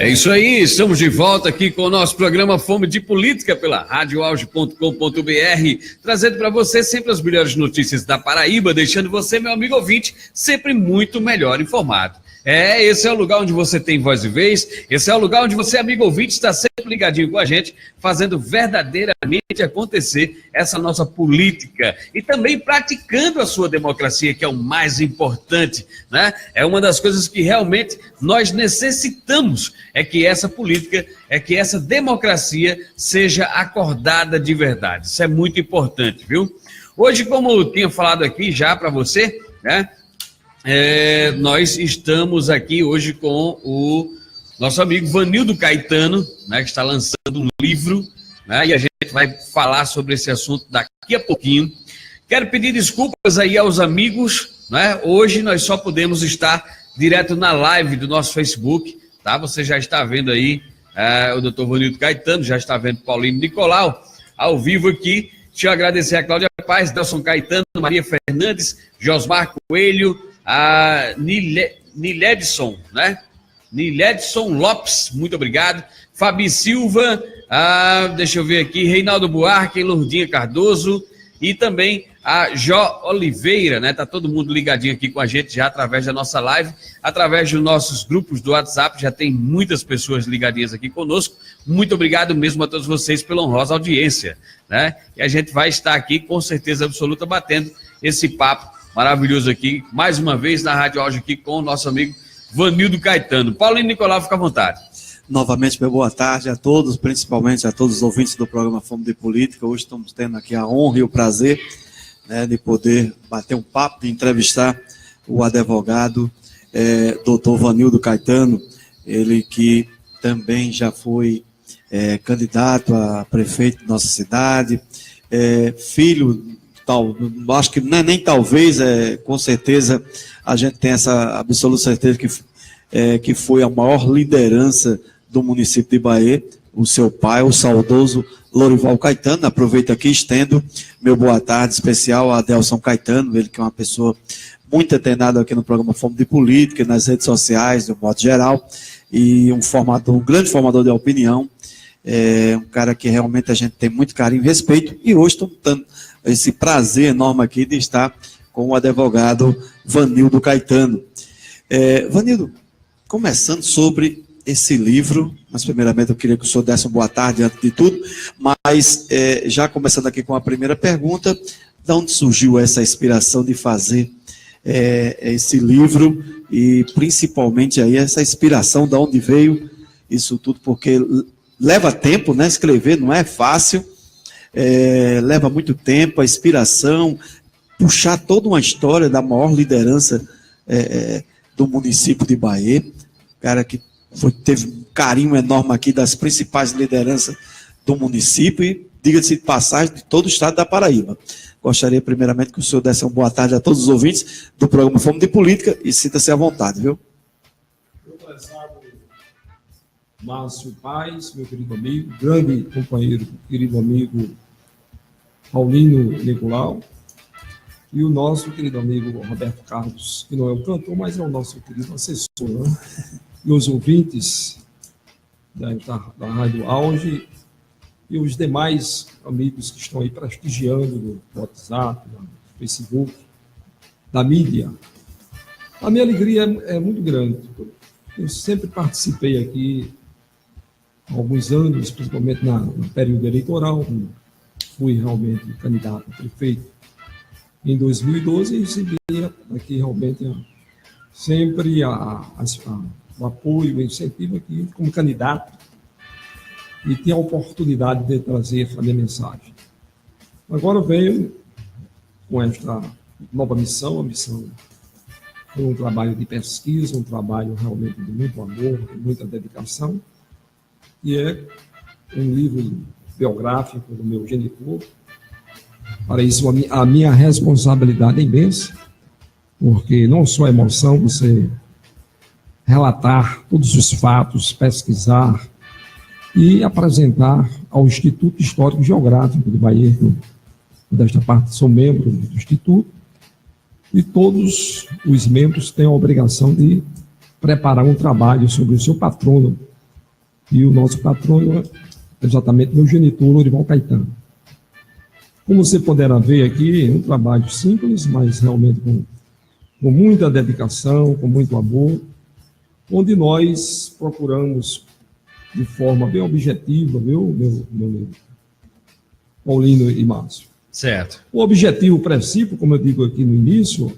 É isso aí, estamos de volta aqui com o nosso programa Fome de Política pela radioauge.com.br, trazendo para você sempre as melhores notícias da Paraíba, deixando você, meu amigo ouvinte, sempre muito melhor informado. Esse é o lugar onde você tem voz e vez, esse é o lugar onde você, amigo ouvinte, está sempre ligadinho com a gente, fazendo verdadeiramente acontecer essa nossa política e também praticando a sua democracia, que é o mais importante, né? É uma das coisas que realmente nós necessitamos, é que essa política, é que essa democracia seja acordada de verdade. Isso é muito importante, viu? Hoje, como eu tinha falado aqui já para você, né? Nós estamos aqui hoje com o nosso amigo Vanildo Caetano, né, que está lançando um livro, né, e a gente vai falar sobre esse assunto daqui a pouquinho. Quero pedir desculpas aí aos amigos, né? Hoje nós só podemos estar direto na live do nosso Facebook, tá? Você já está vendo aí o doutor Vanildo Caetano, já está vendo Paulinho Nicolau ao vivo aqui. Deixa eu agradecer a Cláudia Paz, Delson Caetano, Maria Fernandes, Josmar Coelho, a Niledson, né? Niledson Lopes, muito obrigado. Fabi Silva, deixa eu ver aqui, Reinaldo Buarque, Lourdinha Cardoso e também a Jó Oliveira, né? Tá todo mundo ligadinho aqui com a gente já através da nossa live, através dos nossos grupos do WhatsApp, já tem muitas pessoas ligadinhas aqui conosco. Muito obrigado mesmo a todos vocês pela honrosa audiência, né? E a gente vai estar aqui com certeza absoluta batendo esse papo maravilhoso aqui, mais uma vez na Rádio Auge aqui com o nosso amigo Vanildo Caetano. Paulinho Nicolau, fica à vontade. Novamente, meu boa tarde a todos, principalmente a todos os ouvintes do programa Fome de Política. Hoje estamos tendo aqui a honra e o prazer, né, de poder bater um papo, de entrevistar o advogado doutor Vanildo Caetano, ele que também já foi candidato a prefeito da nossa cidade, filho, acho que não é nem talvez, com certeza a gente tem essa absoluta certeza que foi a maior liderança do município de Bahia, o seu pai, o saudoso Lorival Caetano. Aproveito aqui e estendo meu boa tarde especial a Delson Caetano, ele que é uma pessoa muito antenada aqui no programa Fome de Política, nas redes sociais, de um modo geral, e um grande formador de opinião, um cara que realmente a gente tem muito carinho e respeito, e hoje estou tendo esse prazer enorme aqui de estar com o advogado Vanildo Caetano. Vanildo, começando sobre esse livro, mas primeiramente eu queria que o senhor desse uma boa tarde antes de tudo, mas já começando aqui com a primeira pergunta, de onde surgiu essa inspiração de fazer esse livro e principalmente aí essa inspiração, de onde veio isso tudo, porque leva tempo, né, escrever, não é fácil, leva muito tempo, a inspiração, puxar toda uma história da maior liderança do município de Bahia, cara que teve um carinho enorme aqui das principais lideranças do município e, diga-se de passagem, de todo o estado da Paraíba. Gostaria primeiramente que o senhor desse uma boa tarde a todos os ouvintes do programa Fome de Política e sinta-se à vontade, viu? Meu prezado Márcio Paz, meu querido amigo, grande companheiro, querido amigo Paulinho Nicolau, e o nosso querido amigo Roberto Carlos, que não é o cantor, mas é o nosso querido assessor, né? E os ouvintes da Rádio Auge e os demais amigos que estão aí prestigiando no WhatsApp, no Facebook, da mídia. A minha alegria é muito grande. Eu sempre participei aqui há alguns anos, principalmente no período eleitoral, fui realmente candidato a prefeito em 2012 e recebi aqui realmente sempre o apoio, o incentivo aqui como candidato e tinha a oportunidade de trazer a minha mensagem. Agora venho com esta nova missão, a missão foi um trabalho de pesquisa, um trabalho realmente de muito amor, de muita dedicação, e é um livro biográfico do meu genitor. Para isso, a minha responsabilidade é imensa, porque não só a emoção, você relatar todos os fatos, pesquisar e apresentar ao Instituto Histórico Geográfico de Bahia, desta parte sou membro do Instituto, e todos os membros têm a obrigação de preparar um trabalho sobre o seu patrono, E o nosso patrono é exatamente meu genitor, Lorival Caetano. Como você poderá ver aqui, é um trabalho simples, mas realmente com muita dedicação, com muito amor, onde nós procuramos de forma bem objetiva, meu Paulino e Márcio. Certo. O objetivo princípio, como eu digo aqui no início,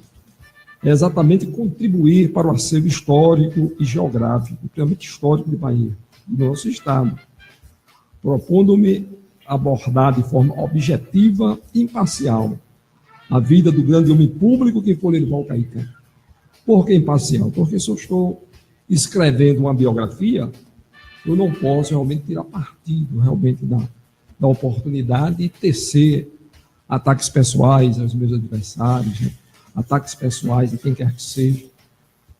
é exatamente contribuir para o acervo histórico e geográfico, principalmente histórico de Bahia, do nosso estado, propondo-me abordar de forma objetiva e imparcial a vida do grande homem público que foi Lorival Caetano. Por que imparcial? Porque se eu estou escrevendo uma biografia, eu não posso realmente tirar partido realmente da oportunidade de tecer ataques pessoais aos meus adversários, né? Ataques pessoais a quem quer que seja,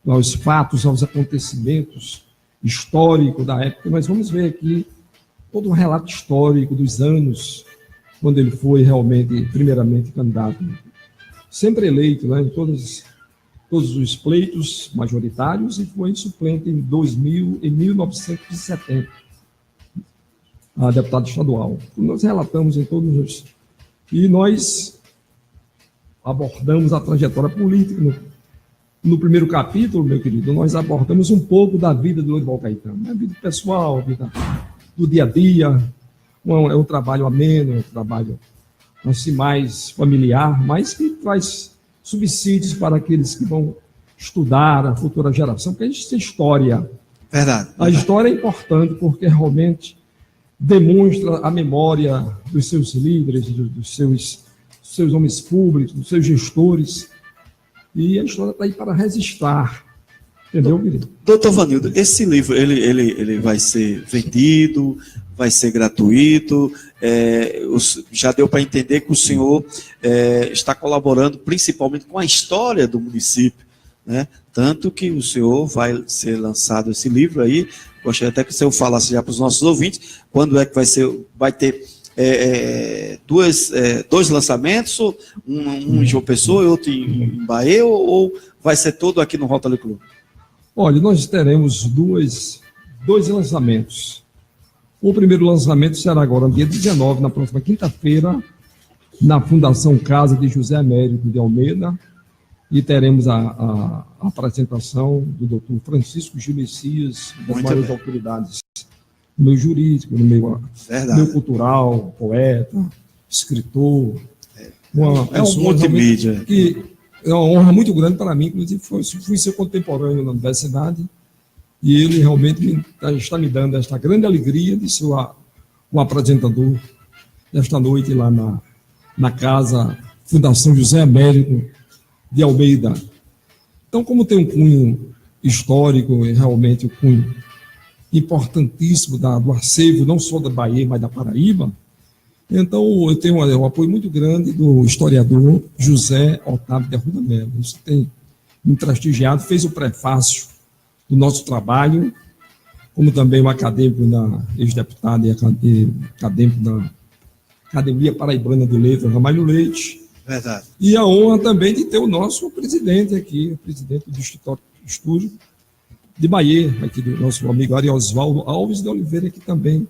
aos fatos, aos acontecimentos históricos da época. Mas vamos ver aqui todo um relato histórico dos anos, quando ele foi realmente, primeiramente, candidato. Sempre eleito, né, em todos os pleitos majoritários, e foi suplente em 1970, a deputado estadual. Nós relatamos em todos os... E nós abordamos a trajetória política. No primeiro capítulo, meu querido, nós abordamos um pouco da vida do Lorival Caetano, a vida pessoal, a vida do dia a dia. É um trabalho ameno, um trabalho assim, mais familiar, mas que traz subsídios para aqueles que vão estudar a futura geração, porque a gente tem história. Verdade. A história é importante porque realmente demonstra a memória dos seus líderes, dos seus homens públicos, dos seus gestores, e a história está aí para registrar. Entendeu, querido? Doutor Vanildo, esse livro, ele vai ser vendido, vai ser gratuito, já deu para entender que o senhor está colaborando principalmente com a história do município, né? Tanto que o senhor vai ser lançado esse livro aí, gostaria até que o senhor falasse já para os nossos ouvintes, quando é que vai ter dois lançamentos, um em João Pessoa e outro em Bahia, ou vai ser todo aqui no Rotary Club? Olha, nós teremos dois lançamentos. O primeiro lançamento será agora, no dia 19, na próxima quinta-feira, na Fundação Casa de José Américo de Almeida, e teremos a apresentação do doutor Francisco Gil Messias, das maiores autoridades no meio jurídico, no meio cultural, poeta, escritor. É um multimídia. É uma honra muito grande para mim, inclusive fui seu contemporâneo na universidade, e ele realmente está me dando esta grande alegria de ser o apresentador desta noite lá na Casa Fundação José Américo de Almeida. Então, como tem um cunho histórico, e realmente um cunho importantíssimo do acervo, não só da Bahia, mas da Paraíba, então eu tenho um apoio muito grande do historiador José Otávio de Arruda Melo. Isso tem me prestigiado, fez o prefácio do nosso trabalho, como também um acadêmico ex-deputado e acadêmico da Academia Paraibana de Letras, Ramalho Leite. Verdade. E a honra também de ter o nosso presidente aqui, o presidente do Estúdio de Bahia, aqui do nosso amigo Ariosvaldo Alves de Oliveira, que também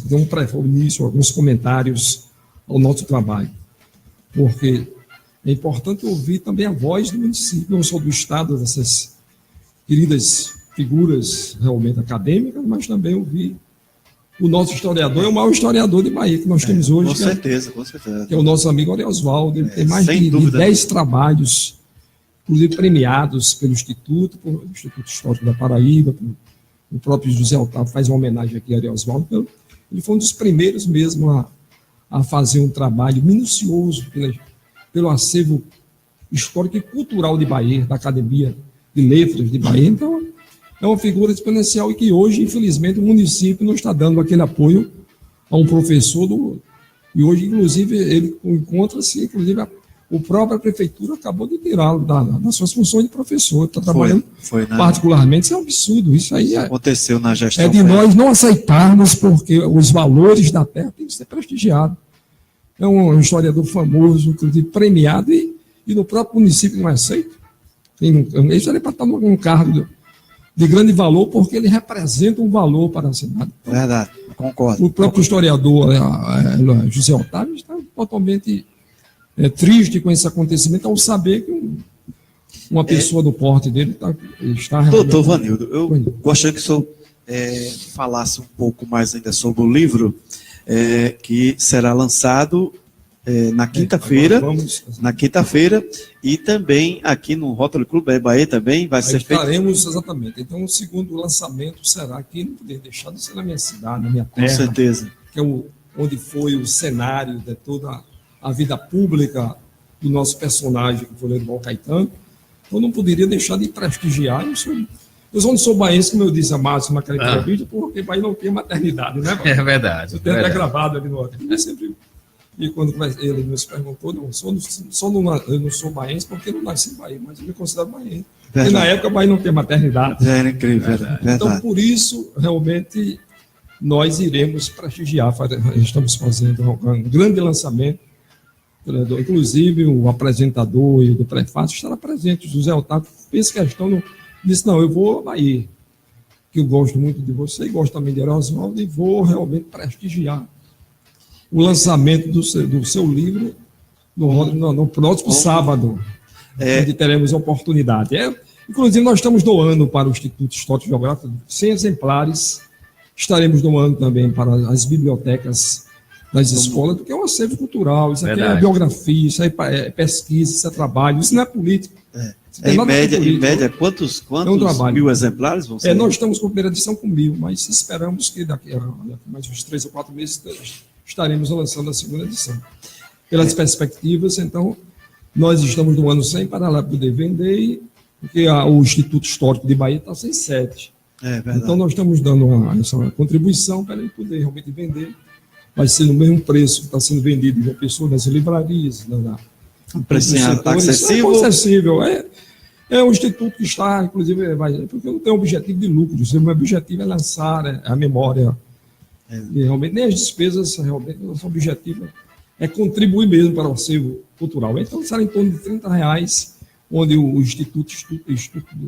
deu um início, alguns comentários ao nosso trabalho. Porque é importante ouvir também a voz do município, não só do Estado, dessas queridas figuras realmente acadêmicas, mas também ouvir o nosso historiador, é o maior historiador de Bahia que nós temos hoje. Com certeza. Que é o nosso amigo Ariosvaldo. Ele tem mais de 10 trabalhos, inclusive premiados pelo Instituto Histórico da Paraíba, o próprio José Otávio faz uma homenagem aqui a Ariosvaldo. Ele foi um dos primeiros mesmo a fazer um trabalho minucioso pelo acervo histórico e cultural de Bahia, da Academia de Letras de Bahia. Então, é uma figura exponencial e que hoje, infelizmente, o município não está dando aquele apoio a um professor. E hoje, inclusive, ele encontra-se, inclusive, a própria prefeitura acabou de tirá-lo das suas funções de professor. Está trabalhando particularmente. Isso é um absurdo. Isso aí aconteceu na gestão. É de nós não aceitarmos, porque os valores da terra têm que ser prestigiados. É um historiador famoso, inclusive premiado, e no próprio município não é aceito. Isso era para estar num cargo de grande valor, porque ele representa um valor para a cidade. Verdade, concordo. O próprio historiador José Otávio está totalmente triste com esse acontecimento, ao saber que uma pessoa do porte dele está Doutor Vanildo, eu gostaria que o senhor falasse um pouco mais ainda sobre o livro que será lançado na quinta-feira, e também aqui no Rotary Club Bahia também vai ser feito. Estaremos, exatamente. Então, o segundo lançamento será aqui, não poderia deixar de ser na minha cidade, na minha terra. Com certeza. Que é onde foi o cenário de toda a vida pública do nosso personagem, que foi o Lorival Caetano. Então, não poderia deixar de prestigiar. Eu só não sou baiense, como eu disse a Márcio naquela entrevista, porque Bahia não tem maternidade, né? É verdade. Eu tenho até gravado ali no outro. E quando ele nos perguntou, eu não sou baiense porque eu não nasci em Bahia, mas eu me considero baiense. Porque na época Bahia não tem maternidade. Era incrível, verdade. Então, por isso, realmente, nós iremos prestigiar. Estamos fazendo um grande lançamento. Inclusive, o apresentador e o do prefácio estará presente. José Otávio fez questão, disse, não, eu vou a Bahia, que eu gosto muito de você e gosto também de Erosvaldo, e vou realmente prestigiar o lançamento do seu livro no próximo sábado, onde teremos a oportunidade. Inclusive, nós estamos doando para o Instituto Histórico e Geográfico 100 exemplares, estaremos doando também para as bibliotecas das escolas, porque é um acervo cultural, isso aqui é biografia, isso aí é pesquisa, isso é trabalho, isso não é político. Em média, quantos mil exemplares vão ser? Nós estamos com a primeira edição com 1.000, mas esperamos que daqui a mais uns 3 ou 4 meses estaremos lançando a segunda edição. Pelas perspectivas, então, nós estamos doando 100 para lá poder vender, porque o Instituto Histórico de Bahia está sem sede. Então, nós estamos dando essa contribuição para ele poder realmente vender. Vai ser no mesmo preço que está sendo vendido em uma pessoa nas livrarias. Um precinho acessível? É acessível. É um instituto que está, inclusive, porque não tem objetivo de lucro. O meu objetivo é lançar a memória. E realmente, nem as despesas, realmente, nosso objetivo é contribuir mesmo para o acervo cultural. Então, será em torno de R$30, onde o Instituto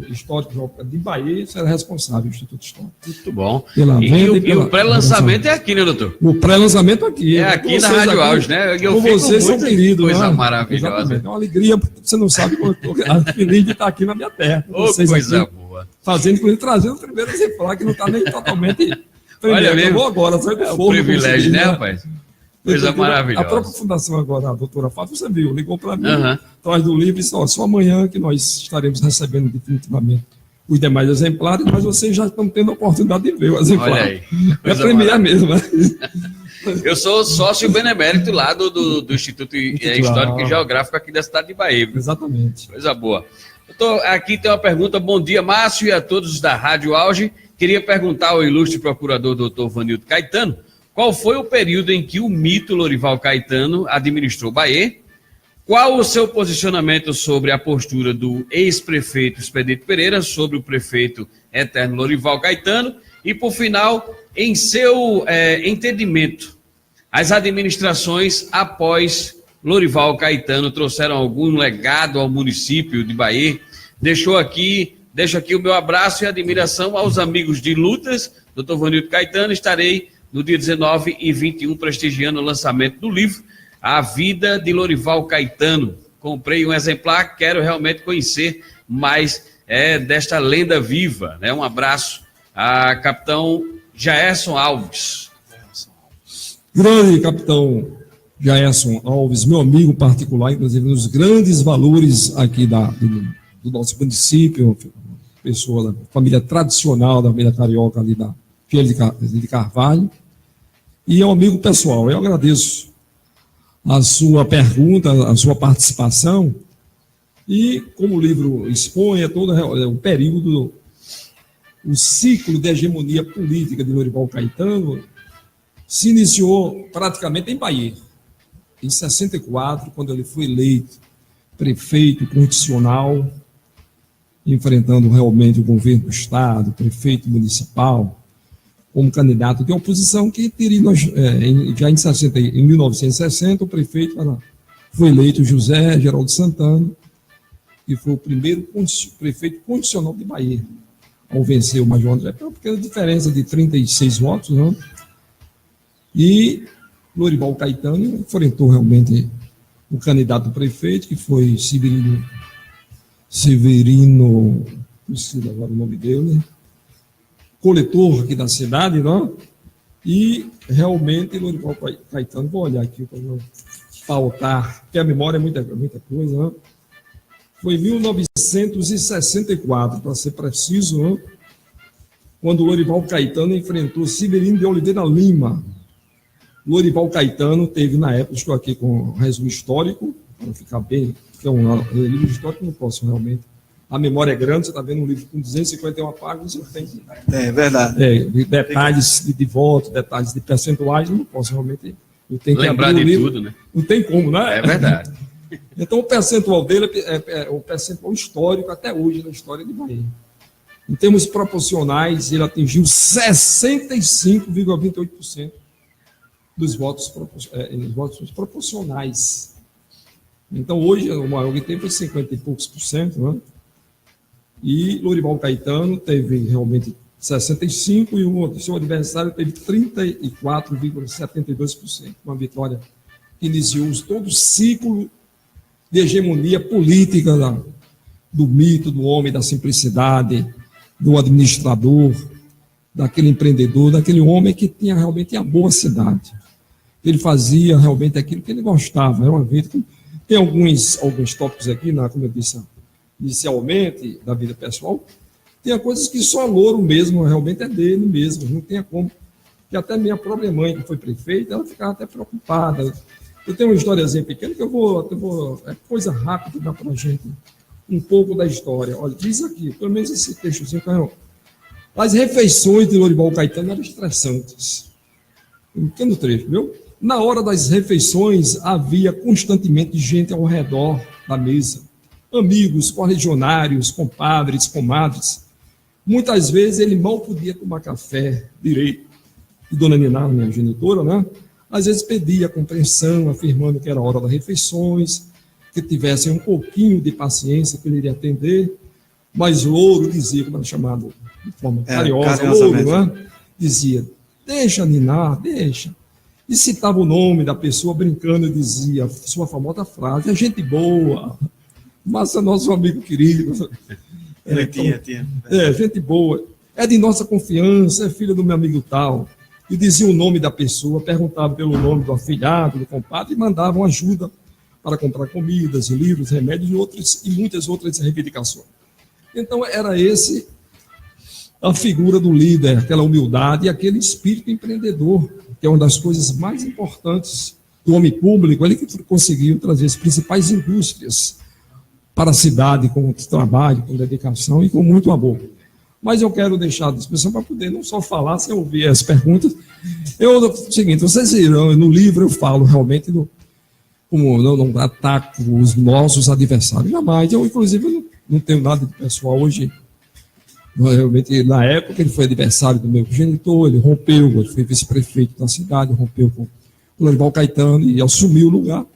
Histórico de Bahia será responsável, o Instituto Histórico. Muito bom. E o pré-lançamento é aqui, né, doutor? O pré-lançamento aqui. É aqui na Rádio Auge, né? Com vocês são queridos. Coisa maravilhosa. Exatamente. É uma alegria, porque você não sabe quando eu estou feliz de estar aqui na minha terra. Coisa boa. Fazendo, inclusive, trazendo o primeiro exemplar, que não está nem totalmente... Olha mesmo, eu vou agora, é um privilégio, né, rapaz? Coisa maravilhosa. A própria fundação agora, a doutora Fábio, você viu, ligou para mim, atrás do livro e disse, só amanhã que nós estaremos recebendo definitivamente os demais exemplares, mas vocês já estão tendo a oportunidade de ver o exemplar. Olha aí. É premiar mesmo, né? Eu sou sócio benemérito lá do Instituto Histórico e Geográfico aqui da cidade de Bahia. Exatamente. Coisa boa. Aqui tem uma pergunta. Bom dia, Márcio, e a todos da Rádio Auge. Queria perguntar ao ilustre procurador doutor Vanildo Caetano qual foi o período em que o mito Lorival Caetano administrou Bahia, qual o seu posicionamento sobre a postura do ex-prefeito Expedito Pereira sobre o prefeito eterno Lorival Caetano e, por final, em seu entendimento, as administrações após Lorival Caetano trouxeram algum legado ao município de Bahia. Deixo aqui o meu abraço e admiração aos amigos de lutas, doutor Vanildo Caetano. Estarei no dia 19 e 21 prestigiando o lançamento do livro A Vida de Lorival Caetano. Comprei um exemplar, quero realmente conhecer mais desta lenda viva. Né? Um abraço a capitão Jaerson Alves. Grande capitão Jaerson Alves, meu amigo particular, inclusive nos grandes valores aqui do nosso município, pessoa da família tradicional da família carioca ali da Filha de Carvalho, e é um amigo pessoal. Eu agradeço a sua pergunta, a sua participação, e como o livro expõe, todo o período, o ciclo de hegemonia política de Lorival Caetano se iniciou praticamente em Bahia, em 64, quando ele foi eleito prefeito constitucional, enfrentando realmente o governo do Estado, prefeito municipal, como candidato de oposição, que teria, já em 1960, o prefeito foi eleito José Geraldo Santana, que foi o primeiro prefeito constitucional de Bahia. ao vencer o Major André, porque a diferença de 36 votos, né? E Lorival Caetano enfrentou realmente o candidato a prefeito, que foi Severino, não sei agora o nome dele, coletor aqui da cidade, não? E realmente Lorival Caetano, vou olhar aqui para não faltar, porque a memória é muita coisa, não? Foi em 1964, para ser preciso, não? Quando Lorival Caetano enfrentou Severino de Oliveira Lima. Lorival Caetano teve, na época, estou aqui com o resumo histórico, para ficar bem, que é um livro histórico, não posso realmente. A memória é grande, você está vendo um livro com 251 páginas, você tem. É verdade. Detalhes de voto, detalhes de percentuais, eu não posso realmente. Eu tenho que lembrar abrir de livro, tudo, né? Não tem como, né? É verdade. Então, o percentual dele é o percentual histórico até hoje na história de Bahia. Em termos proporcionais, ele atingiu 65,28% dos votos proporcionais. Então, hoje, o maior que teve foi 50 e poucos por cento, né? E Lorival Caetano teve realmente 65% e o seu adversário teve 34,72%. Uma vitória que iniciou todo o ciclo de hegemonia política do mito, do homem da simplicidade, do administrador, daquele empreendedor, daquele homem que tinha realmente amor à cidade. Ele fazia realmente aquilo que ele gostava. Era uma vida que tem alguns tópicos aqui, como eu disse inicialmente, da vida pessoal, tem coisas que só louro mesmo, realmente é dele mesmo, não tem como. E até minha própria mãe, que foi prefeita, ela ficava até preocupada. Eu tenho uma historiazinha pequena que eu vou é coisa rápida, dá para a gente um pouco da história. Olha, diz aqui, pelo menos esse textozinho, as refeições de Lorival Caetano eram estressantes. Um pequeno trecho, viu? Na hora das refeições, havia constantemente gente ao redor da mesa. Amigos, correligionários, compadres, comadres. Muitas vezes ele mal podia tomar café direito. E Dona Niná, minha genitora, né? Às vezes pedia compreensão, afirmando que era hora das refeições, que tivessem um pouquinho de paciência que ele iria atender. Mas Louro dizia, como era chamado de forma carinhosa, Louro, né? Dizia, deixa, Niná, deixa. E citava o nome da pessoa brincando e dizia sua famosa frase, é gente boa, mas é nosso amigo querido. Tinha. Gente boa, é de nossa confiança, é filha do meu amigo tal. E dizia o nome da pessoa, perguntava pelo nome do afilhado, do compadre, e mandavam ajuda para comprar comidas, livros, remédios e muitas outras reivindicações. Então, era esse a figura do líder, aquela humildade e aquele espírito empreendedor, que é uma das coisas mais importantes do homem público, ele que conseguiu trazer as principais indústrias para a cidade com trabalho, com dedicação e com muito amor. Mas eu quero deixar a discussão para poder não só falar, sem ouvir as perguntas. O seguinte, vocês viram, no livro eu falo realmente como não ataco os nossos adversários, jamais. Eu, inclusive, não tenho nada de pessoal hoje. Realmente, na época, ele foi adversário do meu genitor, ele rompeu, ele foi vice-prefeito da cidade, rompeu com o Lorival Caetano e assumiu o lugar.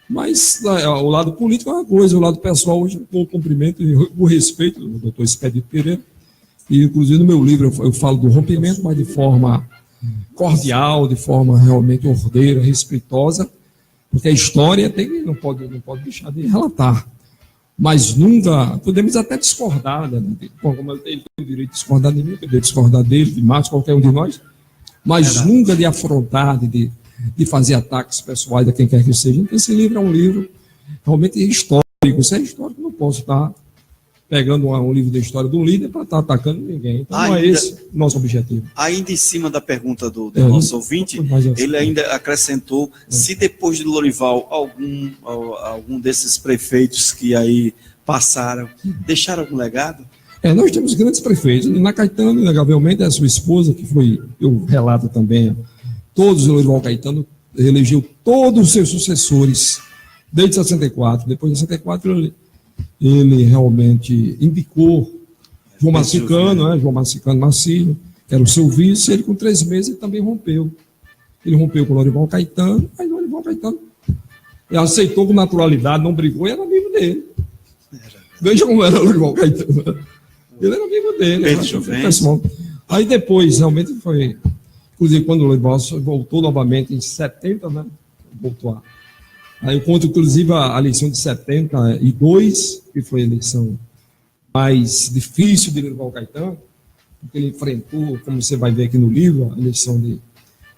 Mas o lado político é uma coisa, o lado pessoal, hoje eu cumprimento e o respeito do doutor Expedito Pereira. E, inclusive, no meu livro eu falo do rompimento, mas de forma cordial, de forma realmente ordeira, respeitosa, porque a história não pode deixar de relatar. Mas nunca, podemos até discordar, né? Como ele tem o direito de discordar de mim, eu tenho discordar dele, de Marcos, qualquer um de nós, mas nunca de afrontar, de fazer ataques pessoais a quem quer que seja. Então, esse livro é um livro realmente histórico. Se é histórico, não posso estar pegando um livro de história de um líder para estar atacando ninguém. Então, não é esse o nosso objetivo. Ainda em cima da pergunta do nosso ouvinte, ele ainda acrescentou se depois de Lorival algum desses prefeitos que aí passaram, deixaram algum legado? Nós temos grandes prefeitos. Na Caetano, inegavelmente, a sua esposa, que foi, eu relato também, todos o Lorival Caetano elegeu todos os seus sucessores desde 64. Depois de 64, ele realmente indicou João Massicano, João Massicano Marcílio, que era o seu vice, ele com 3 meses ele também rompeu. Ele rompeu com o Lorival Caetano, aí o Lorival Caetano ele aceitou com naturalidade, não brigou e era amigo dele. Veja como era o Lorival Caetano. Ele era amigo dele. Pedro Juvencio. Pessoal. Aí depois, realmente foi... Inclusive, quando o Lorival voltou novamente em 70, né? Voltou a... Aí eu conto, inclusive, a eleição de 72, que foi a eleição mais difícil de Lorival Caetano, porque ele enfrentou, como você vai ver aqui no livro, a eleição dele.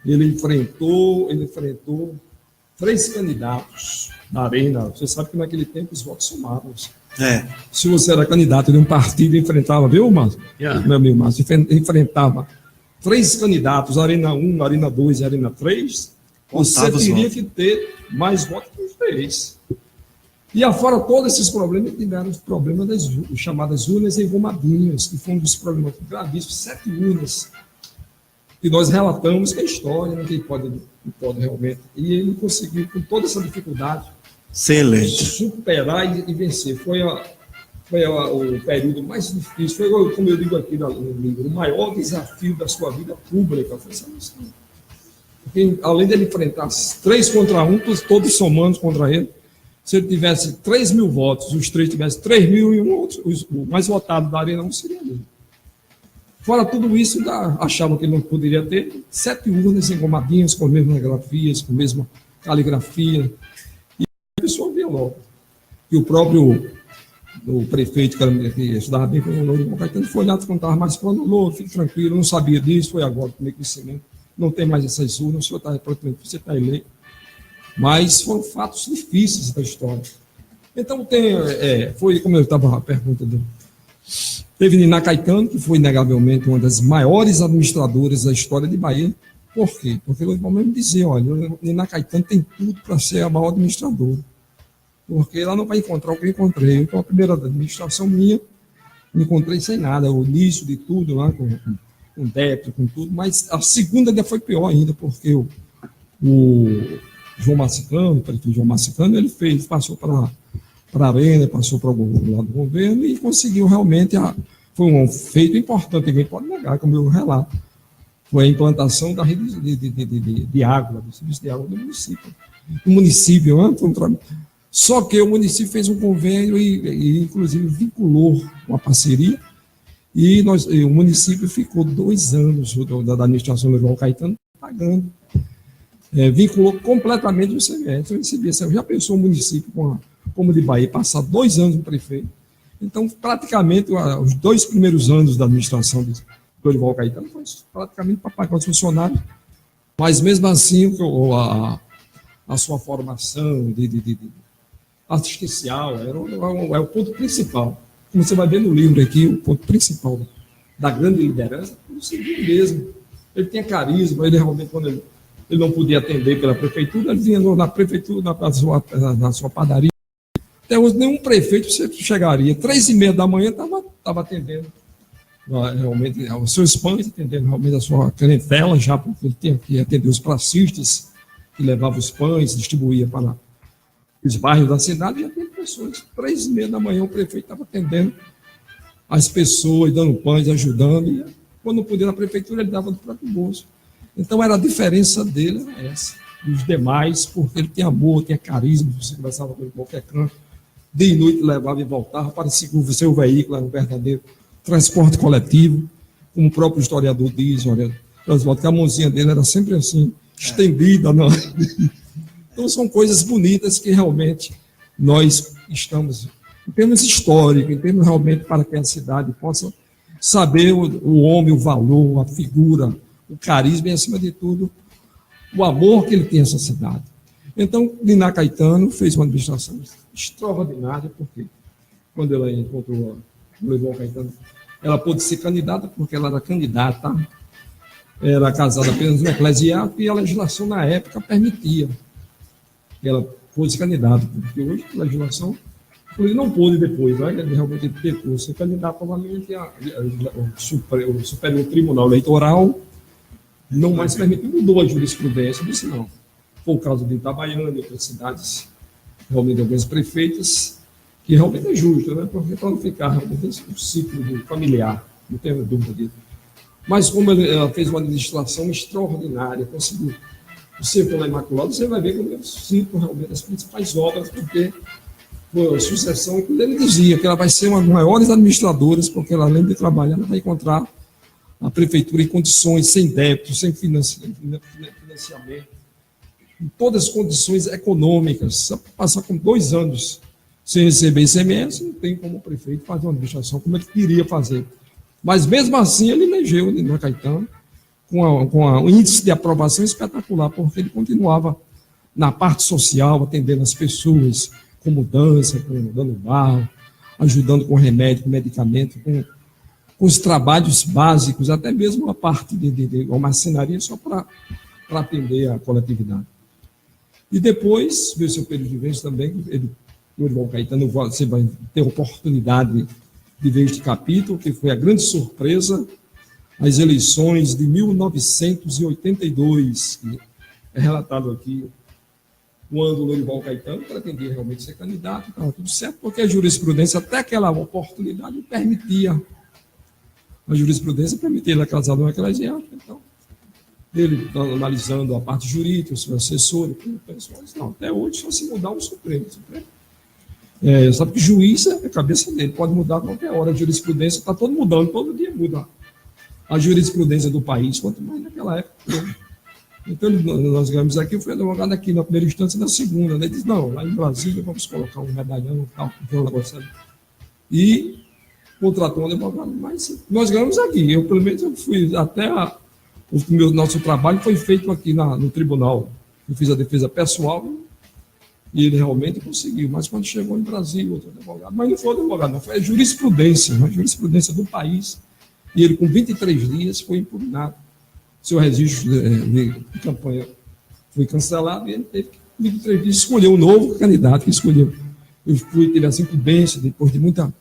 Ele enfrentou 3 candidatos na arena. Você sabe que naquele tempo os votos somavam. Se você era candidato de um partido, enfrentava, viu, Márcio? Meu amigo Márcio, enfrentava 3 candidatos, Arena 1, Arena 2 e Arena 3, você teria que ter mais votos que os 3. E afora todos esses problemas, tiveram os problemas das chamadas urnas engomadinhas, que foi um dos problemas gravíssimos, 7 urnas, que nós relatamos que é história, ninguém pode realmente. E ele conseguiu, com toda essa dificuldade, ser eleito, superar e vencer. Foi o período mais difícil, foi, como eu digo aqui no livro, o maior desafio da sua vida pública. Foi essa missão. Porque, além dele enfrentar 3 contra 1, todos somando contra ele, se ele tivesse 3 mil votos, os 3 tivessem 3 mil e um outro, o mais votado da Arena não seria ele. Fora tudo isso, achavam que ele não poderia ter 7 urnas engomadinhas, com as mesmas grafias, com a mesma caligrafia. E a pessoa via logo. E o próprio prefeito, que estudava bem com o Lorival Caetano, foi lá e estava mais falando, Lô, fique tranquilo, eu não sabia disso, foi agora, com o crescimento, não tem mais essas urnas, o senhor está praticamente, você está eleito. Mas foram fatos difíceis da história. Então, foi como eu estava a pergunta dele. Teve Niná Caetano, que foi, inegavelmente, uma das maiores administradoras da história de Bahia. Por quê? Porque o Lorival mesmo dizia, olha, Niná Caetano tem tudo para ser a maior administradora. Porque ela não vai encontrar o que eu encontrei. Então, a primeira administração minha, me encontrei sem nada, o início de tudo, lá, com débito, com tudo. Mas a segunda ainda foi pior ainda, porque o João Massicano, o prefeito João Massicano, ele passou para a Arena, passou para o lado do governo e conseguiu realmente, foi um feito importante, ninguém pode negar, como eu relato, foi a implantação da rede de água, do serviço de água do município. O município, só que o município fez um convênio e inclusive, vinculou uma parceria e o município ficou 2 anos da administração do Lorival Caetano pagando. Vinculou completamente o CMS. Eu recebia, já pensou o município como de Bahia, passar 2 anos no prefeito? Então, praticamente, os 2 primeiros anos da administração do Lorival Caetano foi praticamente para pagar os funcionários, mas mesmo assim, a sua formação assistencial é o ponto principal. Como você vai ver no livro aqui, o ponto principal da grande liderança, o seguinte mesmo. Ele tinha carisma, ele realmente, quando ele não podia atender pela prefeitura, ele vinha na prefeitura, na sua padaria. Até hoje, nenhum prefeito chegaria, 3h30 da manhã, estava atendendo realmente os seus pães, atendendo realmente a sua clientela, já porque ele tinha que atender os pracistas, que levavam os pães, distribuía para os bairros da cidade, e atendendo pessoas. 3h30 da manhã, o prefeito estava atendendo as pessoas, dando pães, ajudando, e quando não podia na prefeitura, ele dava do próprio bolso. Então, a diferença dele era essa, dos demais, porque ele tinha amor, tinha carisma, você conversava com ele em qualquer canto, de noite levava e voltava, parecia que o seu veículo era um verdadeiro transporte coletivo, como o próprio historiador diz, olha, que a mãozinha dele era sempre assim, estendida. Não. Então, são coisas bonitas que realmente nós estamos, em termos históricos, em termos realmente para que a cidade possa saber o homem, o valor, a figura, o carisma e, acima de tudo, o amor que ele tem a essa cidade. Então, Niná Caetano fez uma administração extraordinária, porque quando ela encontrou o Lorival Caetano, ela pôde ser candidata, porque ela era candidata, era casada apenas no eclesiástico, e a legislação na época permitia que ela fosse candidata, porque hoje a legislação não pôde depois, ele realmente tentou ser candidato novamente, o Superior Tribunal Eleitoral não mais permitiu, mudou a jurisprudência, disse não. Foi o caso de Itabaiana e outras cidades, realmente algumas prefeitas, que realmente é justo, né? Porque para não ficar realmente um ciclo familiar, não tenho dúvida disso. Mas como ela fez uma administração extraordinária, conseguiu o Círculo Imaculado, você vai ver como eu cito realmente as principais obras, porque foi a sucessão que ele dizia que ela vai ser uma das maiores administradoras, porque ela, além de trabalhar, ela vai encontrar a prefeitura em condições, sem débito, sem financiamento, em todas as condições econômicas. Se passar com 2 anos sem receber ICMS, não tem como o prefeito fazer uma administração como ele queria fazer. Mas, mesmo assim, ele elegeu o Lindomar Caetano com um índice de aprovação espetacular, porque ele continuava na parte social, atendendo as pessoas, com mudança, com dando barro, ajudando com remédio, com medicamento, com os trabalhos básicos, até mesmo a parte de marcenaria, só para atender a coletividade. E depois, veio seu período de vez também, o Lorival Caetano, você vai ter a oportunidade de ver este capítulo, que foi a grande surpresa, as eleições de 1982, que é relatado aqui, quando o Lorival Caetano pretendia realmente ser candidato, estava tudo certo, porque a jurisprudência, até aquela oportunidade, permitia. A jurisprudência permitia ele casado com aquela eclesiástica, então, ele analisando a parte jurídica, o seu assessor, não, até hoje só se mudar o Supremo. Sabe que juiz é a cabeça dele, pode mudar a qualquer hora, a jurisprudência está todo mudando, todo dia muda a jurisprudência do país, quanto mais naquela época. Então, nós ganhamos aqui, eu fui advogado aqui na primeira instância e na segunda. Ele disse, não, lá em Brasília vamos colocar um medalhão e tal, um negócio ali. E contratou um advogado, mas nós ganhamos aqui. Eu, pelo menos, eu fui até nosso trabalho foi feito aqui no tribunal. Eu fiz a defesa pessoal e ele realmente conseguiu. Mas quando chegou em Brasília, outro advogado, mas não foi advogado, não, foi a jurisprudência do país. E ele, com 23 dias, foi impugnado. Seu registro de campanha foi cancelado e ele teve que, 23 dias, escolher um novo candidato que escolheu. Eu teve essa incumbência, depois de muita...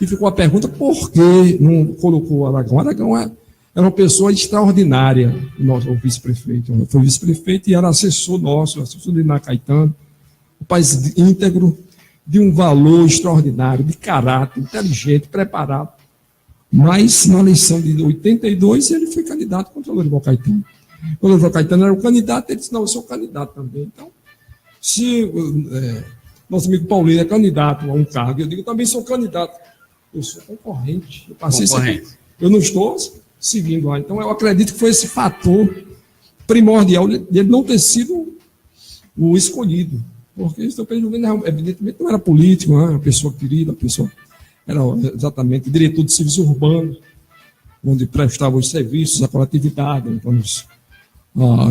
E ficou a pergunta, por que não colocou o Aragão? O Aragão era uma pessoa extraordinária, o vice-prefeito. Foi vice-prefeito e era assessor nosso, assessor de Lindomar Caetano, um país íntegro, de um valor extraordinário, de caráter, inteligente, preparado. Mas, na eleição de 82, ele foi candidato contra o Lorival Caetano. Quando o Lorival Caetano era o candidato, ele disse, não, eu sou candidato também. Então, se nosso amigo Paulinho é candidato a um cargo, eu digo, eu também sou candidato. Eu sou concorrente. Eu passei eu não estou seguindo lá. Então, eu acredito que foi esse fator primordial de ele não ter sido o escolhido. Porque o Sr. Pedro Juvena, evidentemente, não era político, não era uma pessoa querida, uma pessoa... Era exatamente diretor de serviços urbanos, onde prestava os serviços, a coletividade, então,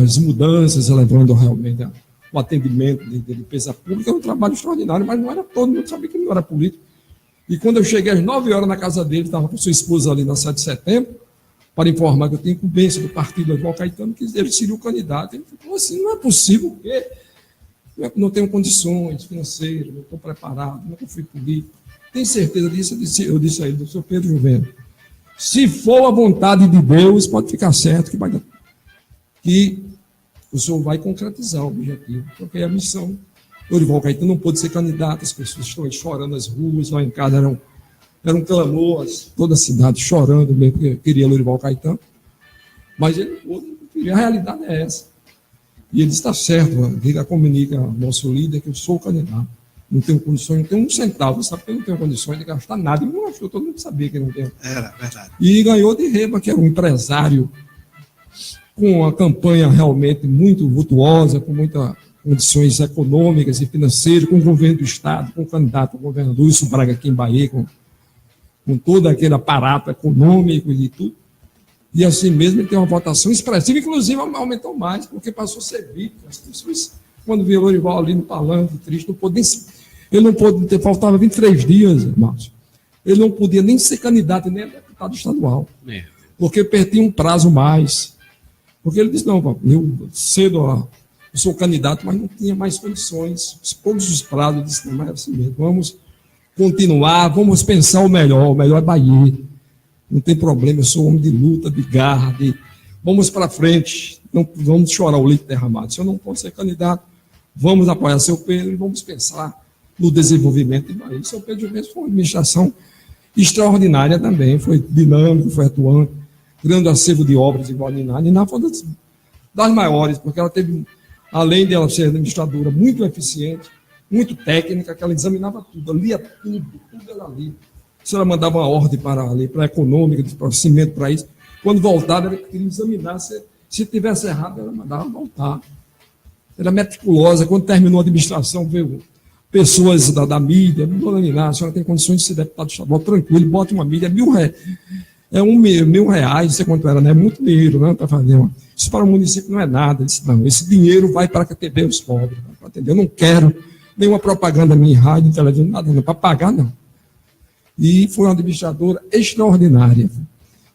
as mudanças, levando realmente o atendimento de limpeza pública. É um trabalho extraordinário, mas não era todo mundo sabia que ele não era político. E quando eu cheguei às 9 horas na casa dele, estava com sua esposa ali na 7 de setembro, para informar que eu tinha incumbência do partido do Lorival Caetano, que ele seria o candidato. Ele falou assim, não é possível, porque não tenho condições financeiras, não estou preparado, nunca fui político. Tem certeza disso? Eu disse a ele, do Sr. Pedro Juvena, se for a vontade de Deus, pode ficar certo que o senhor vai concretizar o objetivo, porque a missão do Lorival Caetano não pôde ser candidato, as pessoas estão aí chorando nas ruas, lá em casa era um clamor, toda a cidade chorando, mesmo que queria Lorival Caetano, mas ele a realidade é essa. E ele está certo, ele comunica ao nosso líder que eu sou o candidato. Não tenho condições, não tenho um centavo, sabe que eu não tenho condições de gastar nada. E não achou, todo mundo sabia que não tem. Era verdade. E ganhou de Reba, que era um empresário com uma campanha realmente muito virtuosa, com muitas condições econômicas e financeiras, com o governo do Estado, com o candidato ao governador Wilson Braga aqui em Bahia, com todo aquele aparato econômico e tudo. E assim mesmo ele tem uma votação expressiva, inclusive aumentou mais, porque passou a ser visto. As pessoas, quando viu o Lorival ali no palanque, triste, não pôde nem, ele não pôde ter, faltava 23 dias, Márcio. Ele não podia nem ser candidato, nem a deputado estadual. Porque perdia um prazo mais. Porque ele disse, não, eu cedo, eu sou candidato, mas não tinha mais condições. Todos os prazos, eu disse, não, mas é assim mesmo, vamos continuar, vamos pensar o melhor é Bahia. Não tem problema, eu sou homem de luta, de garra, vamos para frente, não vamos chorar o leite derramado. Se eu não posso ser candidato, vamos apoiar seu Pedro e vamos pensar no desenvolvimento de Bahia. Seu Pedro Juvena foi uma administração extraordinária também, foi dinâmico, foi atuante, grande acervo de obras igual a Niná. Niná foi das maiores, porque ela teve, além de ela ser administradora muito eficiente, muito técnica, que ela examinava tudo, ela lia tudo ela lia. Se ela mandava uma ordem para ler, para a econômica, para cimento, para isso, quando voltava, ela queria examinar, se tivesse errado, ela mandava voltar. Era meticulosa, quando terminou a administração, veio pessoas da mídia, dona Niná, a senhora tem condições de ser deputado estadual, tranquilo, bota uma mídia, R$1.000, R$1.000, não sei quanto era, né? É muito dinheiro, né? Tá fazendo. Isso para o município não é nada. Eu disse, não, esse dinheiro vai para atender os pobres, para atender. Eu não quero nenhuma propaganda minha em rádio, em televisão, nada, não, para pagar, não. E foi uma administradora extraordinária.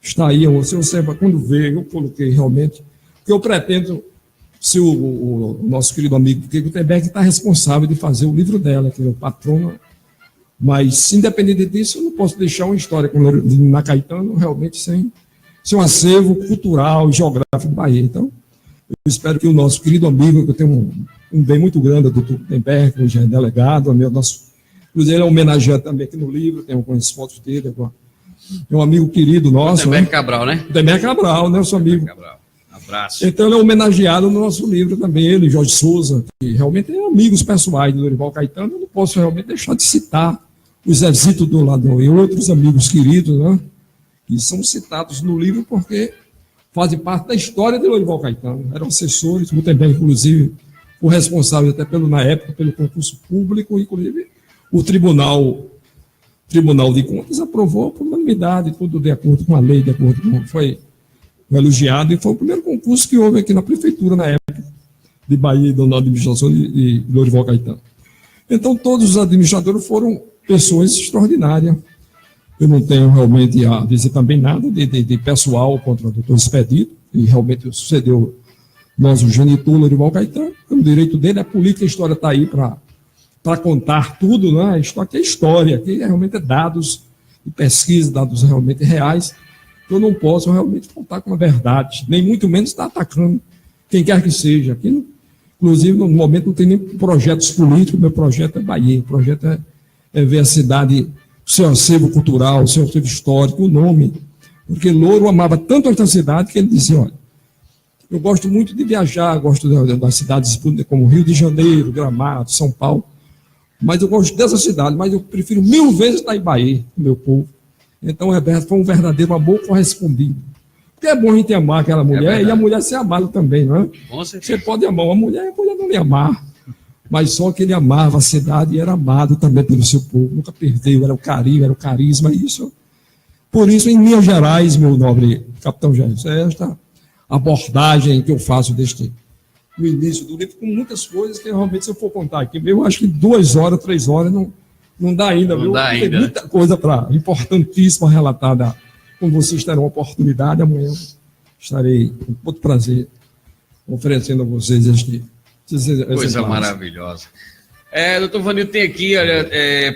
Está aí, você observa, quando veio, eu coloquei realmente, porque eu pretendo, se o nosso querido amigo Gutenberg está responsável de fazer o livro dela, que é o patrono, mas, independente disso, eu não posso deixar uma história como de Niná Caetano realmente sem um acervo cultural e geográfico do Bahia. Então, eu espero que o nosso querido amigo, que eu tenho um bem muito grande, o doutor Gutenberg, que hoje é delegado, inclusive ele é homenageado também aqui no livro, tem algumas fotos dele, é um amigo querido nosso. Gutenberg Cabral, né? Gutenberg Cabral, né? Eu sou amigo. Cabral. Abraço. Então ele é homenageado no nosso livro também, ele, Jorge Souza, que realmente é amigos pessoais do Lourival Caetano. Eu não posso realmente deixar de citar o Zezito do Ladrão e outros amigos queridos, né, que são citados no livro porque fazem parte da história de Lourival Caetano. Eram assessores, Gutenberg, inclusive, o responsável até na época, pelo concurso público, inclusive o Tribunal de Contas aprovou por unanimidade, tudo de acordo com a lei, de acordo com foi elogiado, e foi o primeiro concurso que houve aqui na prefeitura, na época, de Bahia, da administração de Lourival Caetano. Então, todos os administradores foram pessoas extraordinárias. Eu não tenho realmente a dizer também nada de pessoal contra o doutor Expedito, e realmente sucedeu nosso genitor Lourival Caetano. O direito dele, a política, a história está aí para contar tudo, né? Isso aqui é história, aqui realmente é dados de pesquisa, dados realmente reais. Eu não posso realmente contar com a verdade, nem muito menos estar atacando quem quer que seja. Aqui, inclusive, no momento não tem nem projetos políticos, meu projeto é Bahia, o projeto é ver a cidade, o seu acervo cultural, o seu acervo histórico, o nome. Porque Louro amava tanto esta cidade que ele dizia, olha, eu gosto muito de viajar, gosto das cidades como Rio de Janeiro, Gramado, São Paulo, mas eu gosto dessa cidade, mas eu prefiro 1000 vezes estar em Bahia, meu povo. Então, foi um verdadeiro amor correspondido. Porque é bom a gente amar aquela mulher e a mulher ser amada também, não é? Você pode amar uma mulher e a mulher não lhe amar. Mas só que ele amava a cidade e era amado também pelo seu povo. Nunca perdeu, era o carinho, era o carisma. Por isso, em Minas Gerais, meu nobre capitão Jair, é esta abordagem que eu faço no início do livro, com muitas coisas que realmente, se eu for contar aqui, eu acho que 2 horas, 3 horas não dá ainda, não viu? Dá Tem ainda. muita coisa importantíssima relatada, como vocês terão a oportunidade, amanhã estarei com muito prazer oferecendo a vocês coisa maravilhosa. Doutor Vanildo, tem aqui, olha,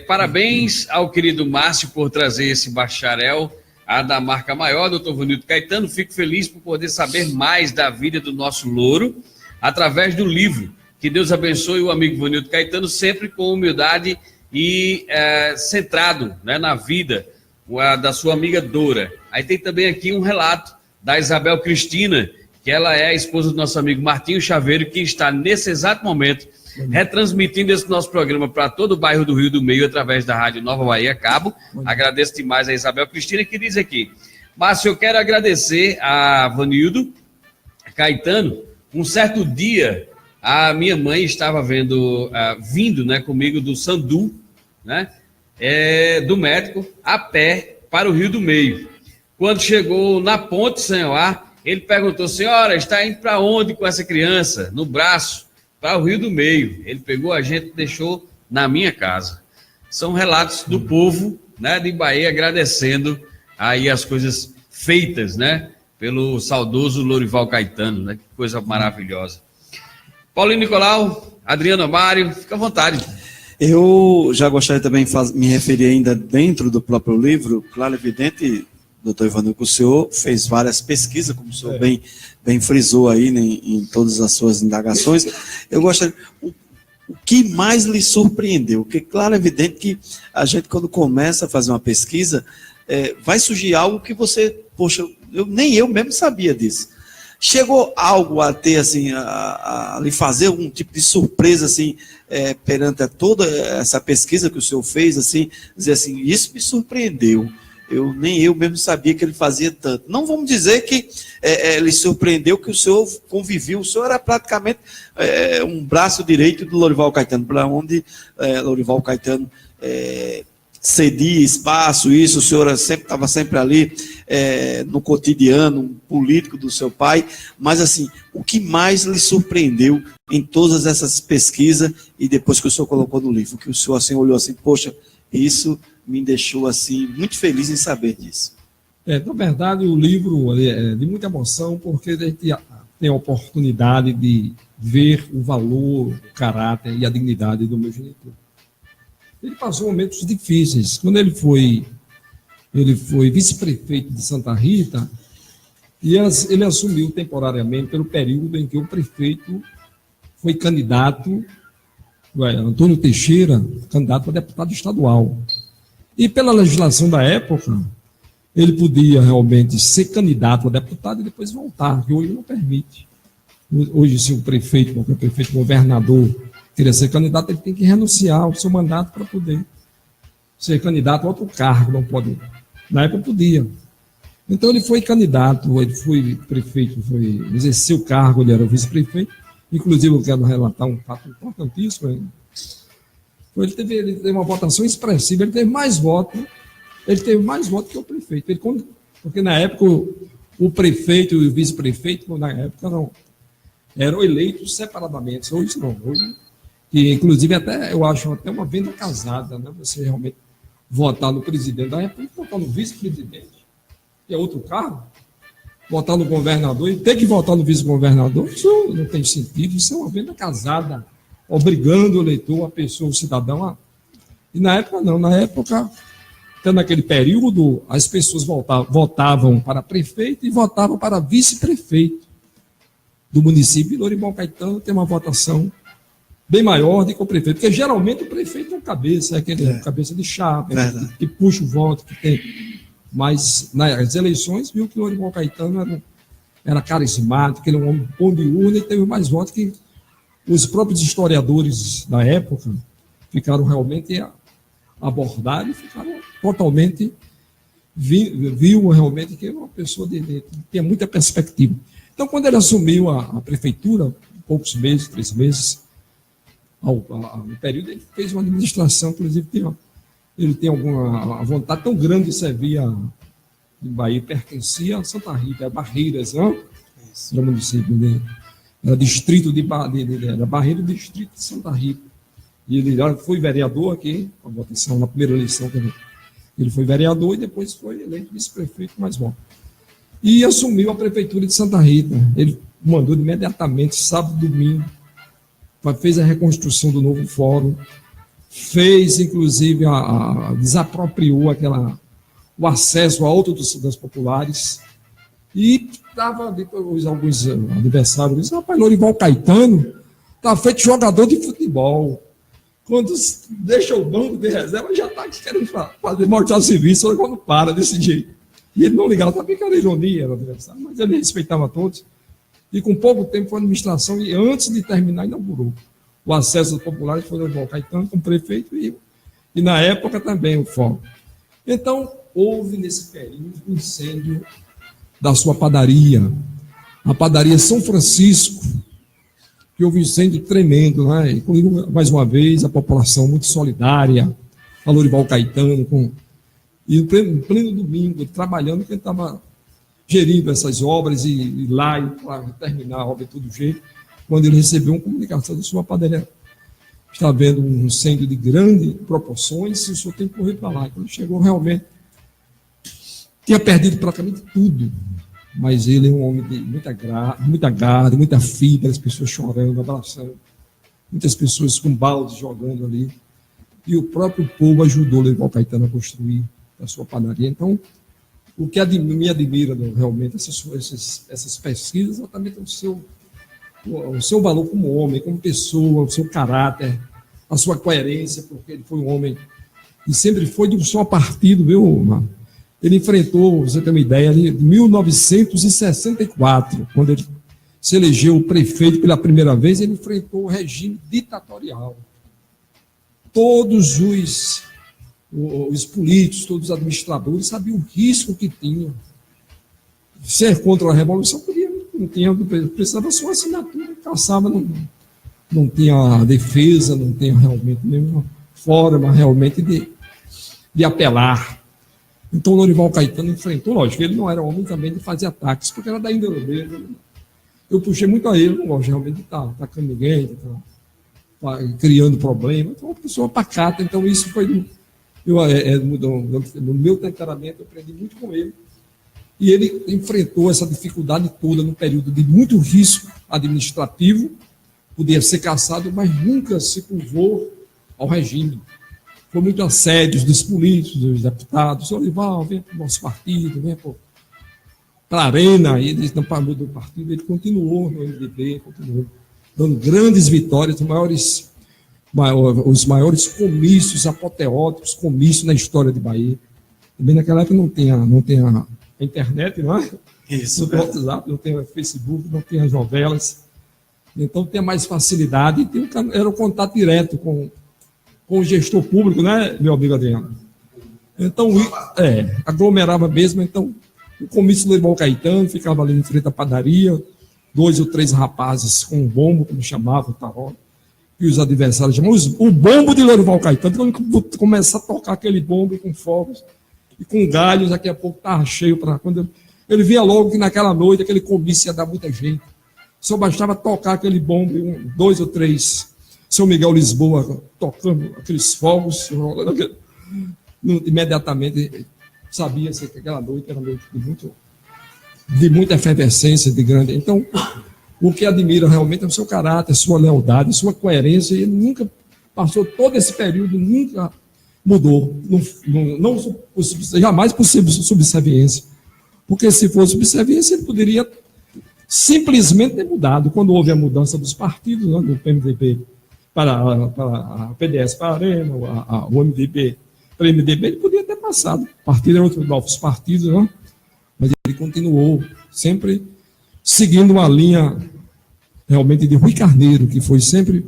parabéns ao querido Márcio por trazer esse bacharel da marca maior, doutor Vanildo Caetano. Fico feliz por poder saber mais da vida do nosso louro através do livro. Que Deus abençoe o amigo Vanildo Caetano, sempre com humildade e centrado, né, na vida da sua amiga Dora. Aí tem também aqui um relato da Isabel Cristina, que ela é a esposa do nosso amigo Martinho Chaveiro, que está nesse exato momento retransmitindo esse nosso programa para todo o bairro do Rio do Meio através da Rádio Nova Bahia Cabo. Agradeço demais a Isabel Cristina, que diz aqui: Márcio, eu quero agradecer a Vanildo Caetano. Um certo dia, a minha mãe estava vindo, né, comigo do Sandu, né, do médico, a pé para o Rio do Meio. Quando chegou na ponte Sanhoá, ele perguntou: senhora, está indo para onde com essa criança? No braço, para o Rio do Meio. Ele pegou a gente e deixou na minha casa. São relatos do povo, né, de Bahia, agradecendo aí as coisas feitas, né, pelo saudoso Lourival Caetano, né? Que coisa maravilhosa. Paulinho Nicolau, Adriano Mário, fica à vontade. Eu já gostaria também de me referir ainda dentro do próprio livro. Claro, evidente, doutor Ivanildo, que o senhor fez várias pesquisas, como o senhor bem frisou aí, né, em todas as suas indagações. Eu gostaria, o que mais lhe surpreendeu? Porque, claro, evidente que a gente, quando começa a fazer uma pesquisa, vai surgir algo que você, poxa, nem eu mesmo sabia disso. Chegou algo a ter, assim, a lhe fazer algum tipo de surpresa, assim, perante toda essa pesquisa que o senhor fez, assim, dizer assim, isso me surpreendeu. Nem eu mesmo sabia que ele fazia tanto. Não vamos dizer que ele surpreendeu que o senhor conviveu, o senhor era praticamente um braço direito do Lorival Caetano, para onde Lorival Caetano cedia espaço, isso, o senhor estava sempre ali no cotidiano político do seu pai, mas assim, o que mais lhe surpreendeu em todas essas pesquisas e depois que o senhor colocou no livro, que o senhor assim olhou assim, poxa, isso me deixou assim muito feliz em saber disso. Na verdade, o livro é de muita emoção, porque a gente tem a oportunidade de ver o valor, o caráter e a dignidade do meu genitor. Ele passou momentos difíceis. Quando ele foi vice-prefeito de Santa Rita, e ele assumiu temporariamente pelo período em que o prefeito foi candidato, Antônio Teixeira, candidato a deputado estadual. E pela legislação da época, ele podia realmente ser candidato a deputado e depois voltar, que hoje não permite. Hoje, se o prefeito, qualquer prefeito, governador, queria ser candidato, ele tem que renunciar ao seu mandato para poder ser candidato a outro cargo, não pode. Na época podia. Então ele foi candidato, ele foi prefeito, exerceu o cargo, ele era vice-prefeito. Inclusive, eu quero relatar um fato importantíssimo. Ele teve uma votação expressiva, ele teve mais votos que o prefeito. Porque na época o prefeito e o vice-prefeito, na época, eram eleitos separadamente. Hoje não. Hoje, e, inclusive, eu acho até uma venda casada, né? Você realmente votar no presidente da República, votar no vice-presidente, que é outro cargo, votar no governador e ter que votar no vice-governador, isso não tem sentido, isso é uma venda casada, obrigando o eleitor, a pessoa, o cidadão a... E na época não, na época, até naquele período, as pessoas votavam para prefeito e votavam para vice-prefeito do município. E Lorival Caetano tem uma votação bem maior do que o prefeito, porque geralmente o prefeito é o cabeça, aquele cabeça de chapa, que puxa o voto, que tem. Mas nas eleições viu que o Lorival Caetano era carismático, ele era um homem bom de urna e teve mais votos que os próprios historiadores da época ficaram realmente abordados e ficaram totalmente, viu realmente que era uma pessoa que tinha muita perspectiva. Então, quando ele assumiu a prefeitura, poucos meses, 3 meses, no período, ele fez uma administração, inclusive ele tem alguma vontade tão grande de servir em Bahia, pertencia a Santa Rita, Barreiras, não? Era município dele. Era distrito era Barreira, distrito de Santa Rita. E ele foi vereador aqui, com a votação na primeira eleição também. Ele foi vereador e depois foi eleito vice-prefeito mais bom. E assumiu a prefeitura de Santa Rita. Ele mandou imediatamente, sábado e domingo, fez a reconstrução do novo fórum, fez, inclusive, desapropriou o acesso a outros das populares, e estava, depois, alguns adversários disseram, rapaz, Lorival Caetano está feito jogador de futebol. Quando deixa o banco de reserva, já está querendo mostrar serviço, só quando para desse jeito. E ele não ligava, também que era ironia, era adversário, mas ele respeitava todos. E com pouco tempo foi a administração, e antes de terminar, inaugurou o acesso dos populares, foi o Lorival Caetano como prefeito, e na época também o fórum. Então, houve nesse período um incêndio da sua padaria, a padaria São Francisco, que houve um incêndio tremendo, né? Incluindo, mais uma vez, a população muito solidária, a Lorival Caetano, e em pleno domingo, ele trabalhando, porque ele estava gerindo essas obras e lá para terminar a obra de todo jeito, quando ele recebeu uma comunicação da sua padaria. Está havendo um incêndio de grandes proporções e o senhor tem que correr para lá. Quando chegou, realmente, tinha perdido praticamente tudo, mas ele é um homem de muita garra, de muita fibra, as pessoas chorando, abraçando, muitas pessoas com baldes jogando ali, e o próprio povo ajudou o Lorival Caetano a construir a sua padaria. Então, o que me admira realmente, essas pesquisas, exatamente o seu valor como homem, como pessoa, o seu caráter, a sua coerência, porque ele foi um homem e sempre foi de um só partido, viu, Marco? Ele enfrentou, você tem uma ideia, em 1964, quando ele se elegeu prefeito pela primeira vez, ele enfrentou o regime ditatorial. Todos os políticos, todos os administradores sabiam o risco que tinham. Ser contra a revolução precisava sua assinatura, caçava, não tinha defesa, não tinha realmente nenhuma forma realmente de apelar. Então, o Lorival Caetano enfrentou, lógico, ele não era homem também de fazer ataques, porque era da índole dele. Eu puxei muito a ele, não gosto realmente de estar atacando ninguém, de estar criando problemas. Então, uma pessoa pacata, então isso foi no meu temperamento, eu aprendi muito com ele. E ele enfrentou essa dificuldade toda no período de muito risco administrativo, podia ser caçado, mas nunca se curvou ao regime. Foi muito assédios dos políticos, dos deputados. Lorival, vem para o nosso partido, vem para a arena. E ele não parou do partido, ele continuou no MDB, continuou dando grandes vitórias, os maiores comícios, apoteóticos comícios na história de Bahia. Também naquela época não tem a internet, não é? Isso. Não tem WhatsApp, não tem Facebook, não tem as novelas. Então tem mais facilidade. Era o contato direto com o gestor público, né, meu amigo Adriano? Então, aglomerava mesmo. Então, o comício do Lorival Caetano ficava ali em frente à padaria, 2 ou 3 rapazes com um bombo, como chamava o tarô, e os adversários chamavam o bombo de Lorival Caetano. Quando começar a tocar aquele bombo com fogos e com galhos, daqui a pouco estava cheio para quando ele via logo que naquela noite aquele comício ia dar muita gente. Só bastava tocar aquele bombo, 2 ou 3. São Miguel Lisboa tocando aqueles fogos, imediatamente sabia-se que aquela noite era noite de muita efervescência, de grande. Então, o que admira realmente é o seu caráter, sua lealdade, sua coerência. Ele nunca passou todo esse período, nunca mudou, jamais por subserviência. Porque se fosse subserviência, ele poderia simplesmente ter mudado. Quando houve a mudança dos partidos, né, do PMDB para a PDS para a Arena, o MDB para o MDB, ele podia ter passado. O partido era outro novos partidos, né? Mas ele continuou sempre seguindo uma linha realmente de Rui Carneiro, que foi sempre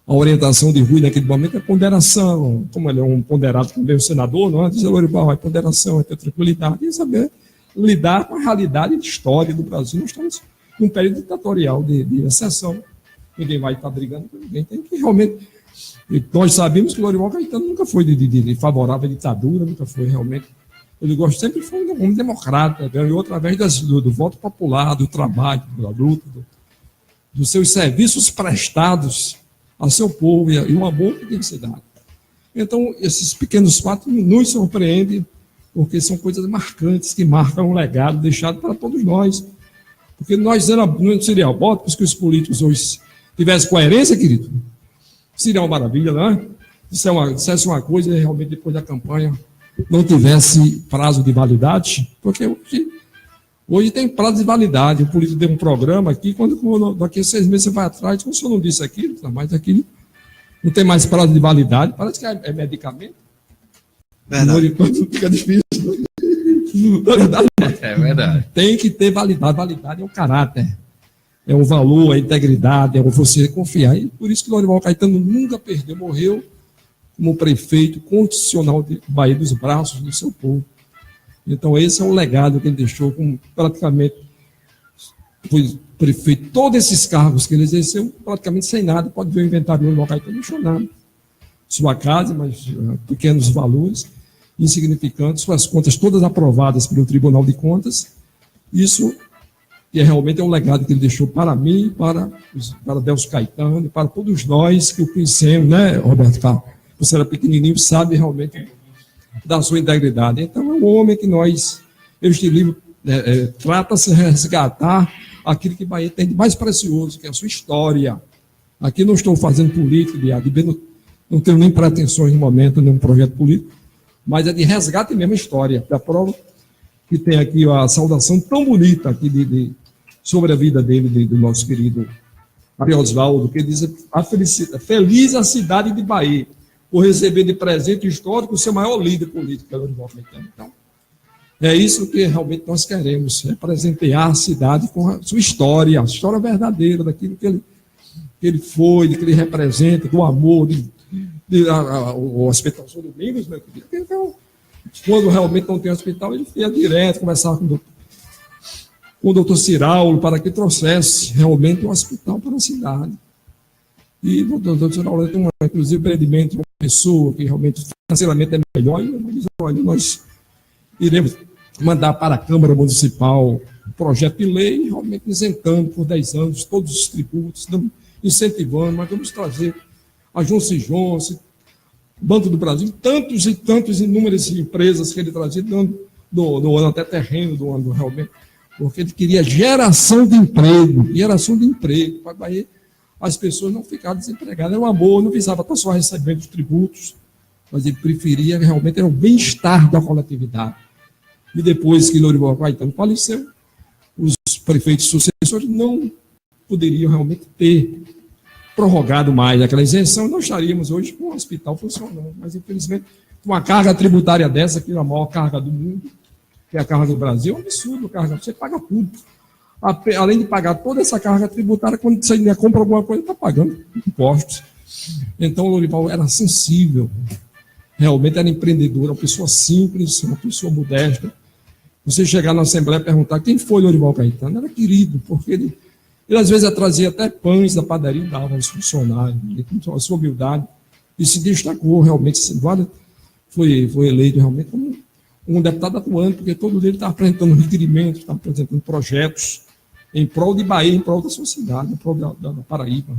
a orientação de Rui naquele momento, é ponderação. Como ele é um ponderado também, o senador, não é? Diz Lorival, é ponderação, é ter tranquilidade, e saber lidar com a realidade de história do Brasil. Nós estamos num período ditatorial de exceção. Ninguém vai estar brigando com ninguém. Tem que realmente. Nós sabemos que o Lorival Caetano nunca foi de favorável à ditadura, nunca foi realmente. Ele sempre foi um homem democrata, ganhou através do voto popular, do trabalho, da luta, dos seus serviços prestados ao seu povo e o amor que tem que ser dado. Então, esses pequenos fatos nos surpreendem, porque são coisas marcantes que marcam um legado deixado para todos nós. Porque nós não seria bom que os políticos hoje tivessem coerência, querido. Seria uma maravilha, né? Dissesse uma coisa e realmente depois da campanha não tivesse prazo de validade, porque hoje tem prazo de validade. O político deu um programa aqui, quando daqui a 6 meses você vai atrás, se o senhor não disse aquilo, mas aquilo não tem mais prazo de validade, parece que é medicamento. Verdade. Fica difícil. Na verdade, É verdade. tem que ter validade. Validade é o caráter, é o valor, a integridade, é você confiar. E por isso que Lorival Caetano nunca perdeu, morreu como prefeito constitucional de Bahia, dos braços do seu povo. Então, esse é o legado que ele deixou, como praticamente foi prefeito. Todos esses cargos que ele exerceu, praticamente sem nada. Pode ver o inventário do Lorival Caetano, não deixou nada. Sua casa, mas pequenos valores, insignificantes, suas contas todas aprovadas pelo Tribunal de Contas. Isso que realmente é um legado que ele deixou para mim, para Delcio Caetano, para todos nós que o conhecemos, né, Roberto Carlos? Você era pequenininho, sabe realmente da sua integridade. Então, é um homem que este livro trata-se de resgatar aquilo que Bahia tem de mais precioso, que é a sua história. Aqui não estou fazendo política, não tenho nem pretensões no momento, nenhum projeto político, mas é de resgate mesmo a história. Da prova que tem aqui a saudação tão bonita aqui sobre a vida dele, do nosso querido Ari Osvaldo, que diz: feliz a cidade de Bahia, por receber de presente histórico o seu maior líder político, que é o Lorival Caetano. Então, É isso que realmente nós queremos, representar a cidade com a sua história, a história verdadeira daquilo que ele foi, do que ele representa, do amor, o Hospital São Domingos, meu querido. Então, quando realmente não tem hospital, ele ia direto conversar com o doutor Ciraulo para que trouxesse realmente um hospital para a cidade. E o doutor Ciraulo tem, inclusive, empreendimento de uma pessoa que realmente financeiramente é melhor, e olha, nós iremos mandar para a Câmara Municipal um projeto de lei, realmente isentando por 10 anos todos os tributos, incentivando, mas vamos trazer a Johnson Johnson, Banco do Brasil, tantos e tantos inúmeras empresas que ele trazia, doando até terreno, doando realmente, porque ele queria geração de emprego, para aí as pessoas não ficarem desempregadas. Era um amor, não visava estar só recebendo os tributos, mas ele preferia realmente, era o bem-estar da coletividade. E depois que Lorival Caetano faleceu, os prefeitos sucessores não poderiam realmente ter prorrogado mais aquela isenção, nós estaríamos hoje com o hospital funcionando. Mas, infelizmente, uma carga tributária dessa, que é a maior carga do mundo, que é a carga do Brasil, é um absurdo, você paga tudo. Além de pagar toda essa carga tributária, quando você ainda compra alguma coisa, está pagando impostos. Então, o Lorival era sensível, realmente era empreendedor, uma pessoa simples, uma pessoa modesta. Você chegar na Assembleia e perguntar quem foi Lorival Caetano, era querido, porque ele às vezes trazia até pães da padaria e dava aos funcionários, com a sua humildade, e se destacou realmente, foi eleito realmente como um deputado atuante, porque todo dia ele estava apresentando requerimentos, estava apresentando projetos em prol de Bahia, em prol da sociedade, em prol da Paraíba.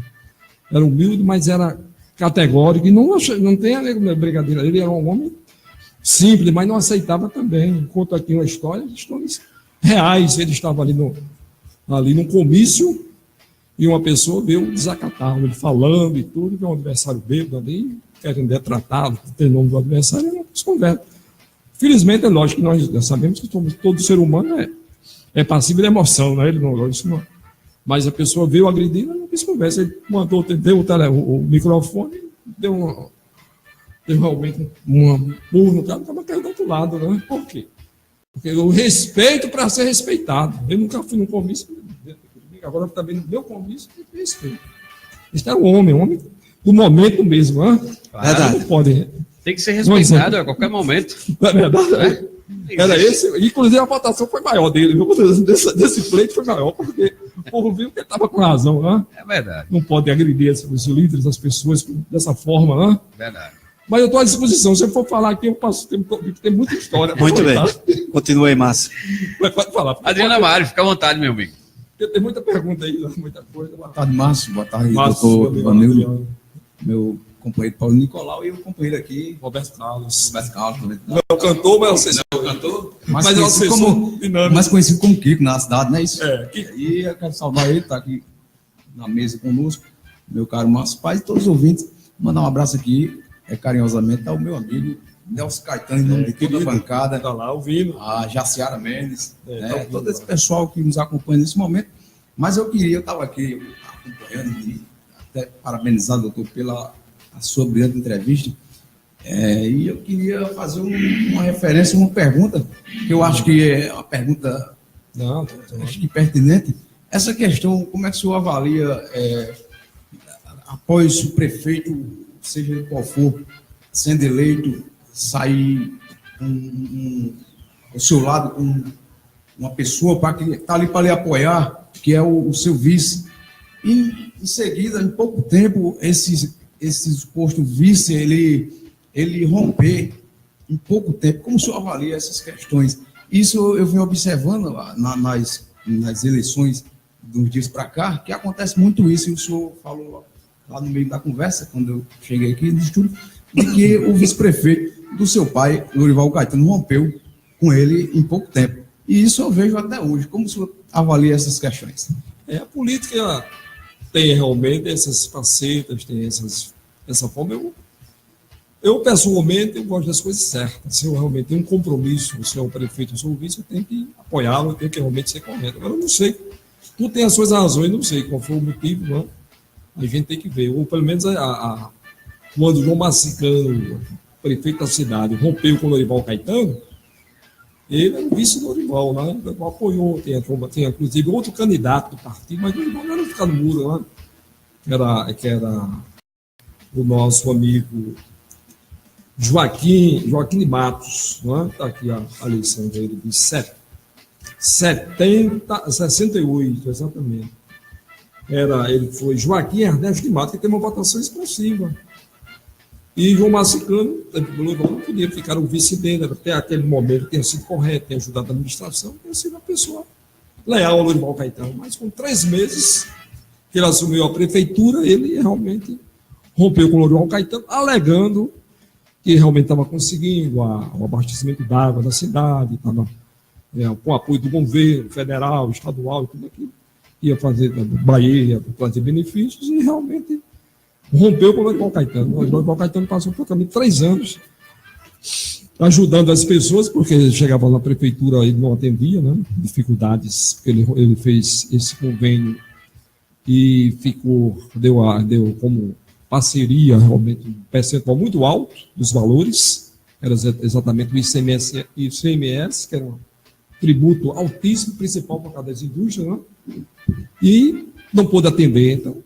Era humilde, mas era categórico, e não tem a brigadeira, ele era um homem simples, mas não aceitava também. Conto aqui uma história, histórias reais. Ele estava ali num comício e uma pessoa veio desacatar ele falando e tudo, que é um adversário bêbado ali, querendo detratá-lo, ter nome do adversário, e não se conversa. Felizmente, é lógico que nós sabemos que todo ser humano é passível de emoção, né? Ele não, isso não. Mas a pessoa veio agredir, não quis conversa. Ele mandou, deu o microfone, deu realmente um murro no cara, estava caindo do outro lado, né? Por quê? Porque o respeito para ser respeitado. Eu nunca fui num comício, agora também no meu comício, tem respeito. Esse era um homem do momento mesmo, né? Claro. Não pode. Tem que ser respeitado a qualquer momento. É verdade, né? Era esse, inclusive a votação foi maior dele, viu? Desse pleito foi maior, porque o povo viu que ele estava com razão, né? É verdade. Não pode agredir os líderes, as pessoas dessa forma, né? Verdade. Mas eu estou à disposição. Se eu for falar aqui, eu passo tempo, tem muita história. Muito bem. Continue aí, Márcio. Pode falar. Adriana Mário, fica à vontade, meu amigo. Tem muita pergunta aí, muita coisa. Boa tarde, Márcio. Boa tarde, Márcio, doutor Ivanildo, meu companheiro Paulo Nicolau e o companheiro aqui, Roberto Carlos. Roberto Carlos. Não é o cantor, mas é o cantor. Mas é o assessor dinâmico. Mais conhecido como Kiko na cidade, não é isso? Kiko. E eu quero saudar ele, está aqui na mesa conosco, meu caro Márcio Paz e todos os ouvintes. Mandar um abraço aqui, carinhosamente, ao meu amigo Nelson Caetano, em nome de toda a bancada. Está lá ouvindo. A Jaciara Mendes, todo esse pessoal que nos acompanha nesse momento. Mas eu estava aqui acompanhando e até parabenizar, doutor, pela sua brilhante entrevista. E eu queria fazer uma referência, uma pergunta, que eu acho que é uma pergunta acho que pertinente. Essa questão, como é que o senhor avalia, após o prefeito, seja ele qual for, sendo eleito, sair ao seu lado com uma pessoa que está ali para lhe apoiar, que é o seu vice, e em seguida, em pouco tempo, esse suposto vice, ele romper em pouco tempo. Como o senhor avalia essas questões? Isso eu venho observando nas eleições dos dias para cá, que acontece muito isso, e o senhor falou lá no meio da conversa, quando eu cheguei aqui no estúdio, de que o vice-prefeito do seu pai, Lorival Caetano, rompeu com ele em pouco tempo. E isso eu vejo até hoje. Como o senhor avalia essas questões? A política tem realmente essas facetas, tem essa forma. Eu pessoalmente, eu gosto das coisas certas. Se eu realmente tenho um compromisso, se é o prefeito, se é o vice, eu tenho que apoiá-lo, eu tenho que realmente ser correto. Agora, eu não sei, tu tem as suas razões, não sei qual foi o motivo, não. A gente tem que ver. Ou pelo menos quando João Massicano, prefeito da cidade, rompeu com o Lorival Caetano, Ele era o vice do Lourival, né? O Lourival apoiou, tinha inclusive outro candidato do partido, mas o Lourival não era ficar no muro, né? Que era o nosso amigo Joaquim de Matos, não é? Está aqui a eleição dele de 68, exatamente. Ele foi Joaquim Ernesto de Matos, que teve uma votação expressiva. E João Massicano, não podia ficar o vice dele, até aquele momento tinha sido correto, tinha ajudado a administração, tinha sido uma pessoa leal ao Lourival Caetano. Mas com 3 meses que ele assumiu a prefeitura, ele realmente rompeu com o Lourival Caetano, alegando que realmente estava conseguindo o abastecimento d'água da cidade, estava com o apoio do governo federal, estadual e tudo aquilo, ia fazer Bahia, ia trazer benefícios, e realmente rompeu com o Lourival Caetano. O Lourival Caetano passou praticamente 3 anos ajudando as pessoas, porque chegava na prefeitura e não atendia, né? Dificuldades, porque ele fez esse convênio e deu como parceria realmente um percentual muito alto dos valores, era exatamente o ICMS, que era um tributo altíssimo, principal por causa das indústrias, né? E não pôde atender. Então,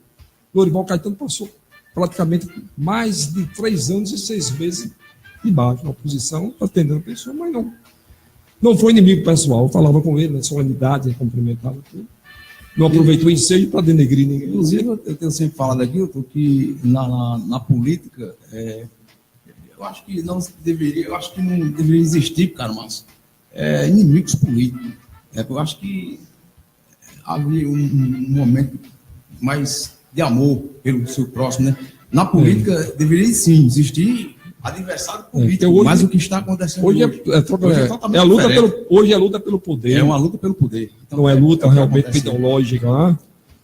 Lourival Caetano passou praticamente mais de 3 anos e 6 meses debaixo, na oposição, atendendo a pessoa, mas não foi inimigo pessoal. Eu falava com ele, na solenidade, cumprimentava tudo. Não aproveitou o ensejo para denegrir ninguém. Inclusive, eu tenho sempre falado aqui, que na política, eu acho que não deveria existir, cara, mas inimigos políticos. Eu acho que havia um momento mais de amor pelo seu próximo, né? Na política deveria sim existir adversário político, hoje, mas o que está acontecendo hoje é a luta pelo poder. É uma luta pelo poder. Então, não é luta realmente ideológica, né?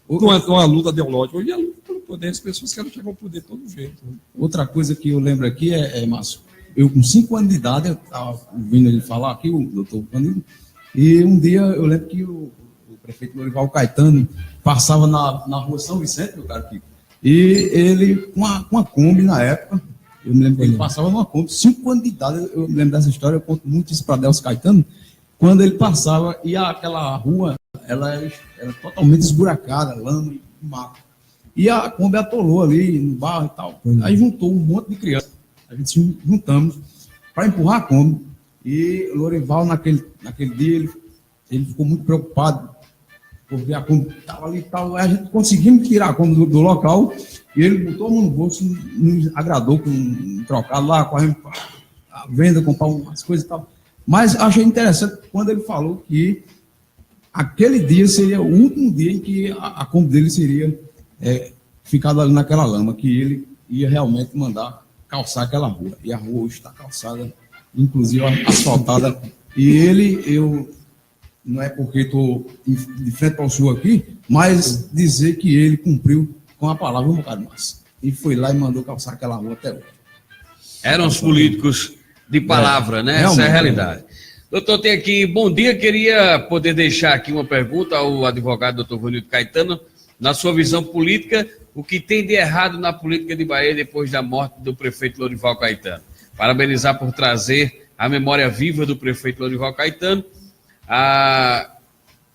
Não é uma luta ideológica, hoje é luta pelo poder. As pessoas querem chegar ao poder de todo jeito. Né? Outra coisa que eu lembro aqui Márcio, eu com 5 anos de idade, eu estava ouvindo ele falar aqui, o doutor Candido, e um dia eu lembro que o prefeito Lourival Caetano passava na rua São Vicente, meu caro Kiko, e ele, com uma Kombi na época, eu me lembro que ele passava numa Kombi, 5 anos de idade, eu me lembro dessa história, eu conto muito isso para Delcio Caetano, quando ele passava, e aquela rua, ela era totalmente esburacada, lama e mato. E a Kombi atolou ali no barro e tal. Aí juntou um monte de crianças, a gente se juntamos para empurrar a Kombi, e o Lourival, naquele dia, ele ficou muito preocupado, porque a Kombi estava ali e tal, a gente conseguimos tirar a Kombi do local, e ele botou a mão no bolso, nos agradou com um trocado lá, correndo a venda, comprar umas coisas e tal. Mas achei interessante quando ele falou que aquele dia seria o último dia em que a Kombi dele seria ficada ali naquela lama, que ele ia realmente mandar calçar aquela rua. E a rua hoje está calçada, inclusive asfaltada. E eu não é porque estou de frente para o senhor aqui, mas dizer que ele cumpriu com a palavra, meu caro Márcio. E foi lá e mandou calçar aquela rua até hoje. Eram os políticos de palavra, né? Essa é a realidade. Doutor, tem aqui, bom dia, queria poder deixar aqui uma pergunta ao advogado doutor Vanildo Caetano. Na sua visão política, o que tem de errado na política de Bahia depois da morte do prefeito Lourival Caetano? Parabenizar por trazer a memória viva do prefeito Lourival Caetano,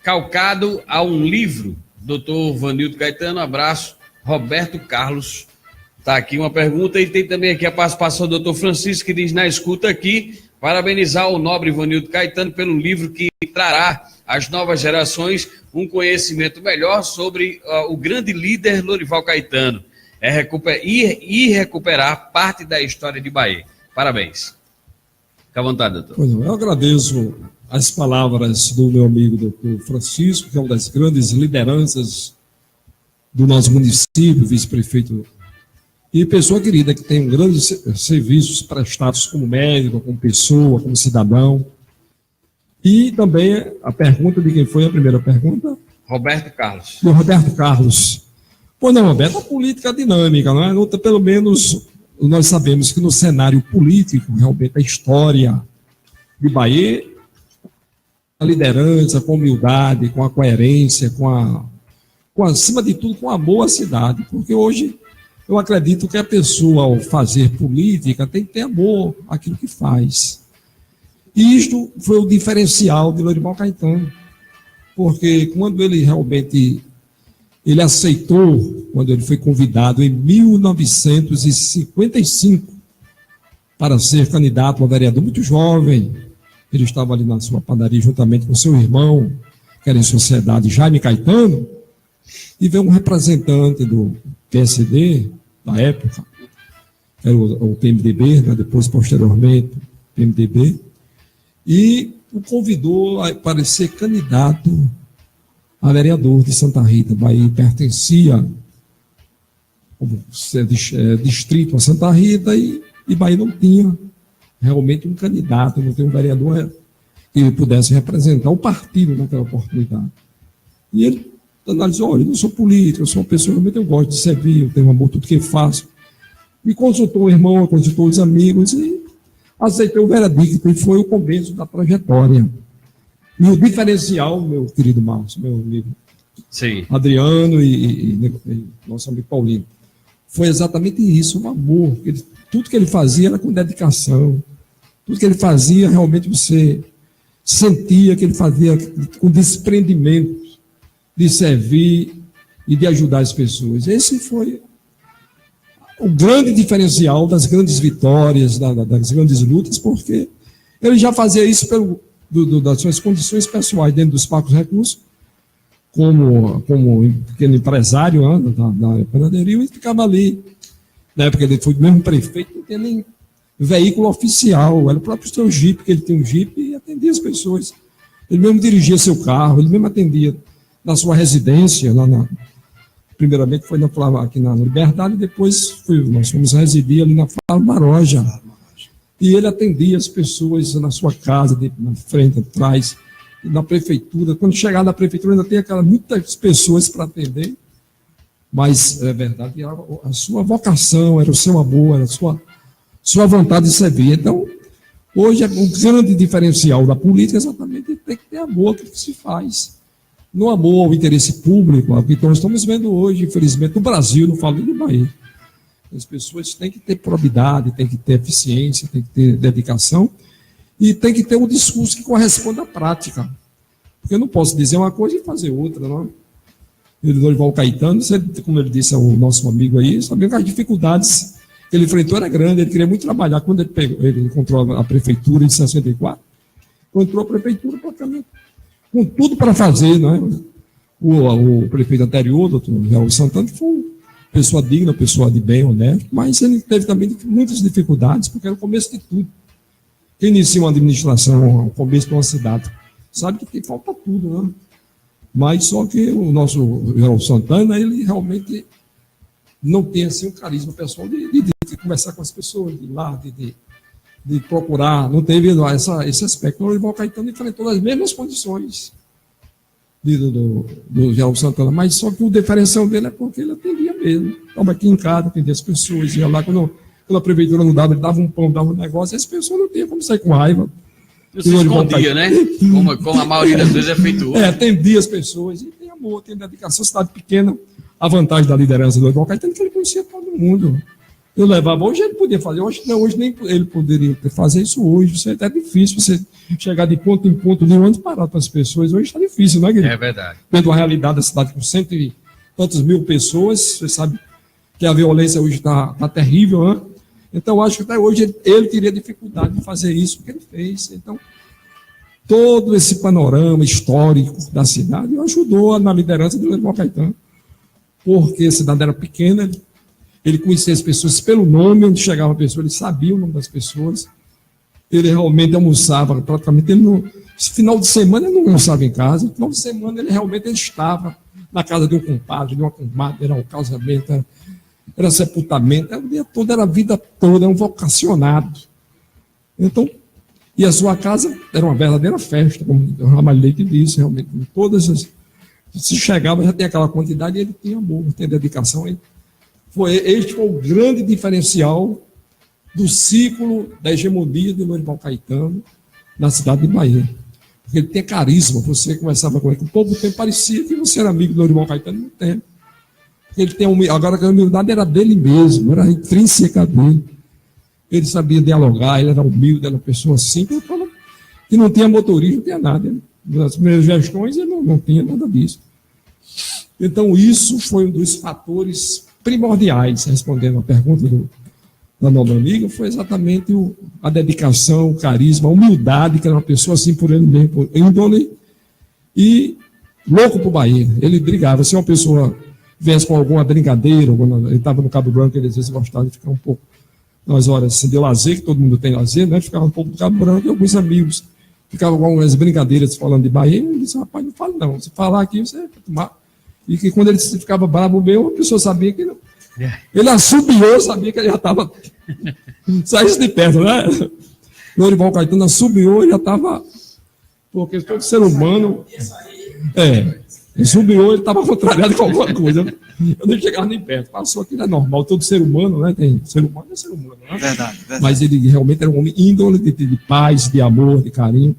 calcado a um livro. Doutor Vanildo Caetano, abraço. Roberto Carlos, está aqui uma pergunta, e tem também aqui a participação do doutor Francisco, que diz na escuta aqui, parabenizar o nobre Vanildo Caetano pelo livro que trará às novas gerações um conhecimento melhor sobre o grande líder Lourival Caetano e recuperar parte da história de Bahia. Parabéns. Fique à vontade, doutor. Eu agradeço as palavras do meu amigo doutor Francisco, que é uma das grandes lideranças do nosso município, vice-prefeito, e pessoa querida, que tem grandes serviços prestados como médico, como pessoa, como cidadão. E também a pergunta de quem foi a primeira pergunta? Roberto Carlos. Do Roberto Carlos. Pois não, Roberto, a política dinâmica, não é? Pelo menos nós sabemos que no cenário político, realmente a história de Bahia, a liderança, com humildade, com a coerência, acima de tudo, com amor à cidade, porque hoje eu acredito que a pessoa, ao fazer política, tem que ter amor àquilo que faz. E isto foi o diferencial de Lorival Caetano, porque quando ele realmente ele aceitou, quando ele foi convidado em 1955 para ser candidato a vereador, muito jovem, ele estava ali na sua padaria juntamente com seu irmão, que era em sociedade, Jaime Caetano, e veio um representante do PSD, da época, que era o PMDB, né, depois, posteriormente, o PMDB, e o convidou para ser candidato a vereador de Santa Rita. Bahia pertencia como distrito a Santa Rita e Bahia não tinha realmente um candidato, não tinha um vereador que pudesse representar o partido naquela oportunidade. E ele analisou: olha, eu não sou político, eu sou uma pessoa, realmente eu gosto de servir, eu tenho amor por tudo que eu faço. Me consultou o irmão, consultou os amigos e aceitei o veredicto, e foi o começo da trajetória. E o diferencial, meu querido Márcio, meu amigo Sim. Adriano e nosso amigo Paulino, foi exatamente isso, o amor. Tudo que ele fazia era com dedicação, tudo que ele fazia realmente você sentia que ele fazia com desprendimento de servir e de ajudar as pessoas. Esse foi o grande diferencial das grandes vitórias, das grandes lutas, porque ele já fazia isso das suas condições pessoais dentro dos Parcos Recursos, como pequeno empresário da panaderia, e ficava ali. Na época ele foi mesmo prefeito, não tinha nem veículo oficial, era o próprio seu Jeep, que ele tinha um Jeep e atendia as pessoas. Ele mesmo dirigia seu carro, ele mesmo atendia na sua residência, primeiramente foi aqui na Liberdade, depois nós fomos residir ali na Flávio Maroja. E ele atendia as pessoas na sua casa, na frente, atrás, na prefeitura. Quando chegava na prefeitura, ainda tem muitas pessoas para atender, mas é verdade, a sua vocação, era o seu amor, era a sua vontade de servir. Então, hoje, o grande diferencial da política é exatamente tem que ter amor ao que se faz. No amor ao interesse público, o que nós estamos vendo hoje, infelizmente, no Brasil, não falo nem do Bahia. As pessoas têm que ter probidade, têm que ter eficiência, têm que ter dedicação e tem que ter um discurso que corresponda à prática. Porque eu não posso dizer uma coisa e fazer outra, não é? O Lorival Caetano, como ele disse ao nosso amigo aí, sabia que as dificuldades que ele enfrentou era grande, ele queria muito trabalhar. Quando ele encontrou a prefeitura em 64, encontrou a prefeitura praticamente com tudo para fazer, não é? O prefeito anterior, doutor Geraldo Santana, foi uma pessoa digna, pessoa de bem, honesto, mas ele teve também muitas dificuldades, porque era o começo de tudo. Quem inicia uma administração, o começo de uma cidade, sabe que falta tudo, né? Mas só que o nosso Geraldo Santana, ele realmente não tem assim um carisma pessoal de conversar com as pessoas, de ir lá, de procurar, não teve esse aspecto. O Lorival Caetano enfrentou as mesmas condições do Geraldo Santana, mas só que o diferencial dele é porque ele atendia mesmo. Estava aqui em casa, atendia as pessoas, ia lá, quando a prefeitura não dava, ele dava um pão, dava um negócio, e as pessoas não tinham como sair com raiva. Não se escondia, né? Como a maioria das vezes é feito hoje. Atendia as pessoas, e tem amor, tem dedicação. Cidade pequena, a vantagem da liderança do Lorival Caetano é que ele conhecia todo mundo. Eu levava, hoje ele podia fazer, hoje nem ele poderia fazer isso hoje. Isso é até difícil, você chegar de ponto em ponto de um ano parado para as pessoas. Hoje está difícil, não é, Guilherme? É verdade. Tendo a realidade da cidade com 100 e tantos mil pessoas, você sabe que a violência hoje está terrível, né? Então, acho que até hoje ele teria dificuldade de fazer isso, que ele fez. Então, todo esse panorama histórico da cidade ajudou na liderança do Lorival Caetano, porque a cidade era pequena, ele conhecia as pessoas pelo nome, onde chegava a pessoa, ele sabia o nome das pessoas, ele realmente almoçava, praticamente, final de semana ele não almoçava em casa, final de semana ele realmente estava na casa de um compadre, de uma comadre, era um casamento, era sepultamento, era o dia todo, era a vida toda, era um vocacionado. Então, e a sua casa era uma verdadeira festa, como o Ramalho Leite disse, realmente, se chegava, já tem aquela quantidade, e ele tinha amor, tinha dedicação. Este foi o grande diferencial do ciclo da hegemonia do Lorival Caetano na cidade de Bahia. Porque ele tem carisma, você conversava com ele, com pouco tempo parecia que você era amigo do Lorival Caetano no tempo. Ele tem agora que a humildade era dele mesmo, era intrínseca dele. Ele sabia dialogar, ele era humilde, era uma pessoa simples. que não tinha motorista, não tinha nada. Nas primeiras gestões ele não tinha nada disso. Então, isso foi um dos fatores primordiais, respondendo a pergunta da nossa amiga, foi exatamente a dedicação, o carisma, a humildade, que era uma pessoa assim por ele mesmo, por índole, e louco por Bahia. Ele brigava. Se uma pessoa viesse com alguma brincadeira, ele estava no Cabo Branco, ele às vezes gostava de ficar um pouco nas horas de lazer, que todo mundo tem lazer, né? Ficava um pouco no Cabo Branco, e alguns amigos ficavam com algumas brincadeiras falando de Bahia, e ele disse, rapaz, não fala não, se falar aqui, você vai tomar. E que quando ele ficava bravo mesmo, a pessoa sabia que não. Ele assobiou, sabia que ele já estava. Saísse de perto, né? Lorival Caetano assobiou, ele já estava. Porque todo ser humano. Assobiou, ele estava contrariado com alguma coisa. Eu nem chegava nem perto. Passou aquilo é normal, todo ser humano, né? Tem ser humano é ser humano, né? Verdade. Mas ele realmente era um homem índole de paz, de amor, de carinho.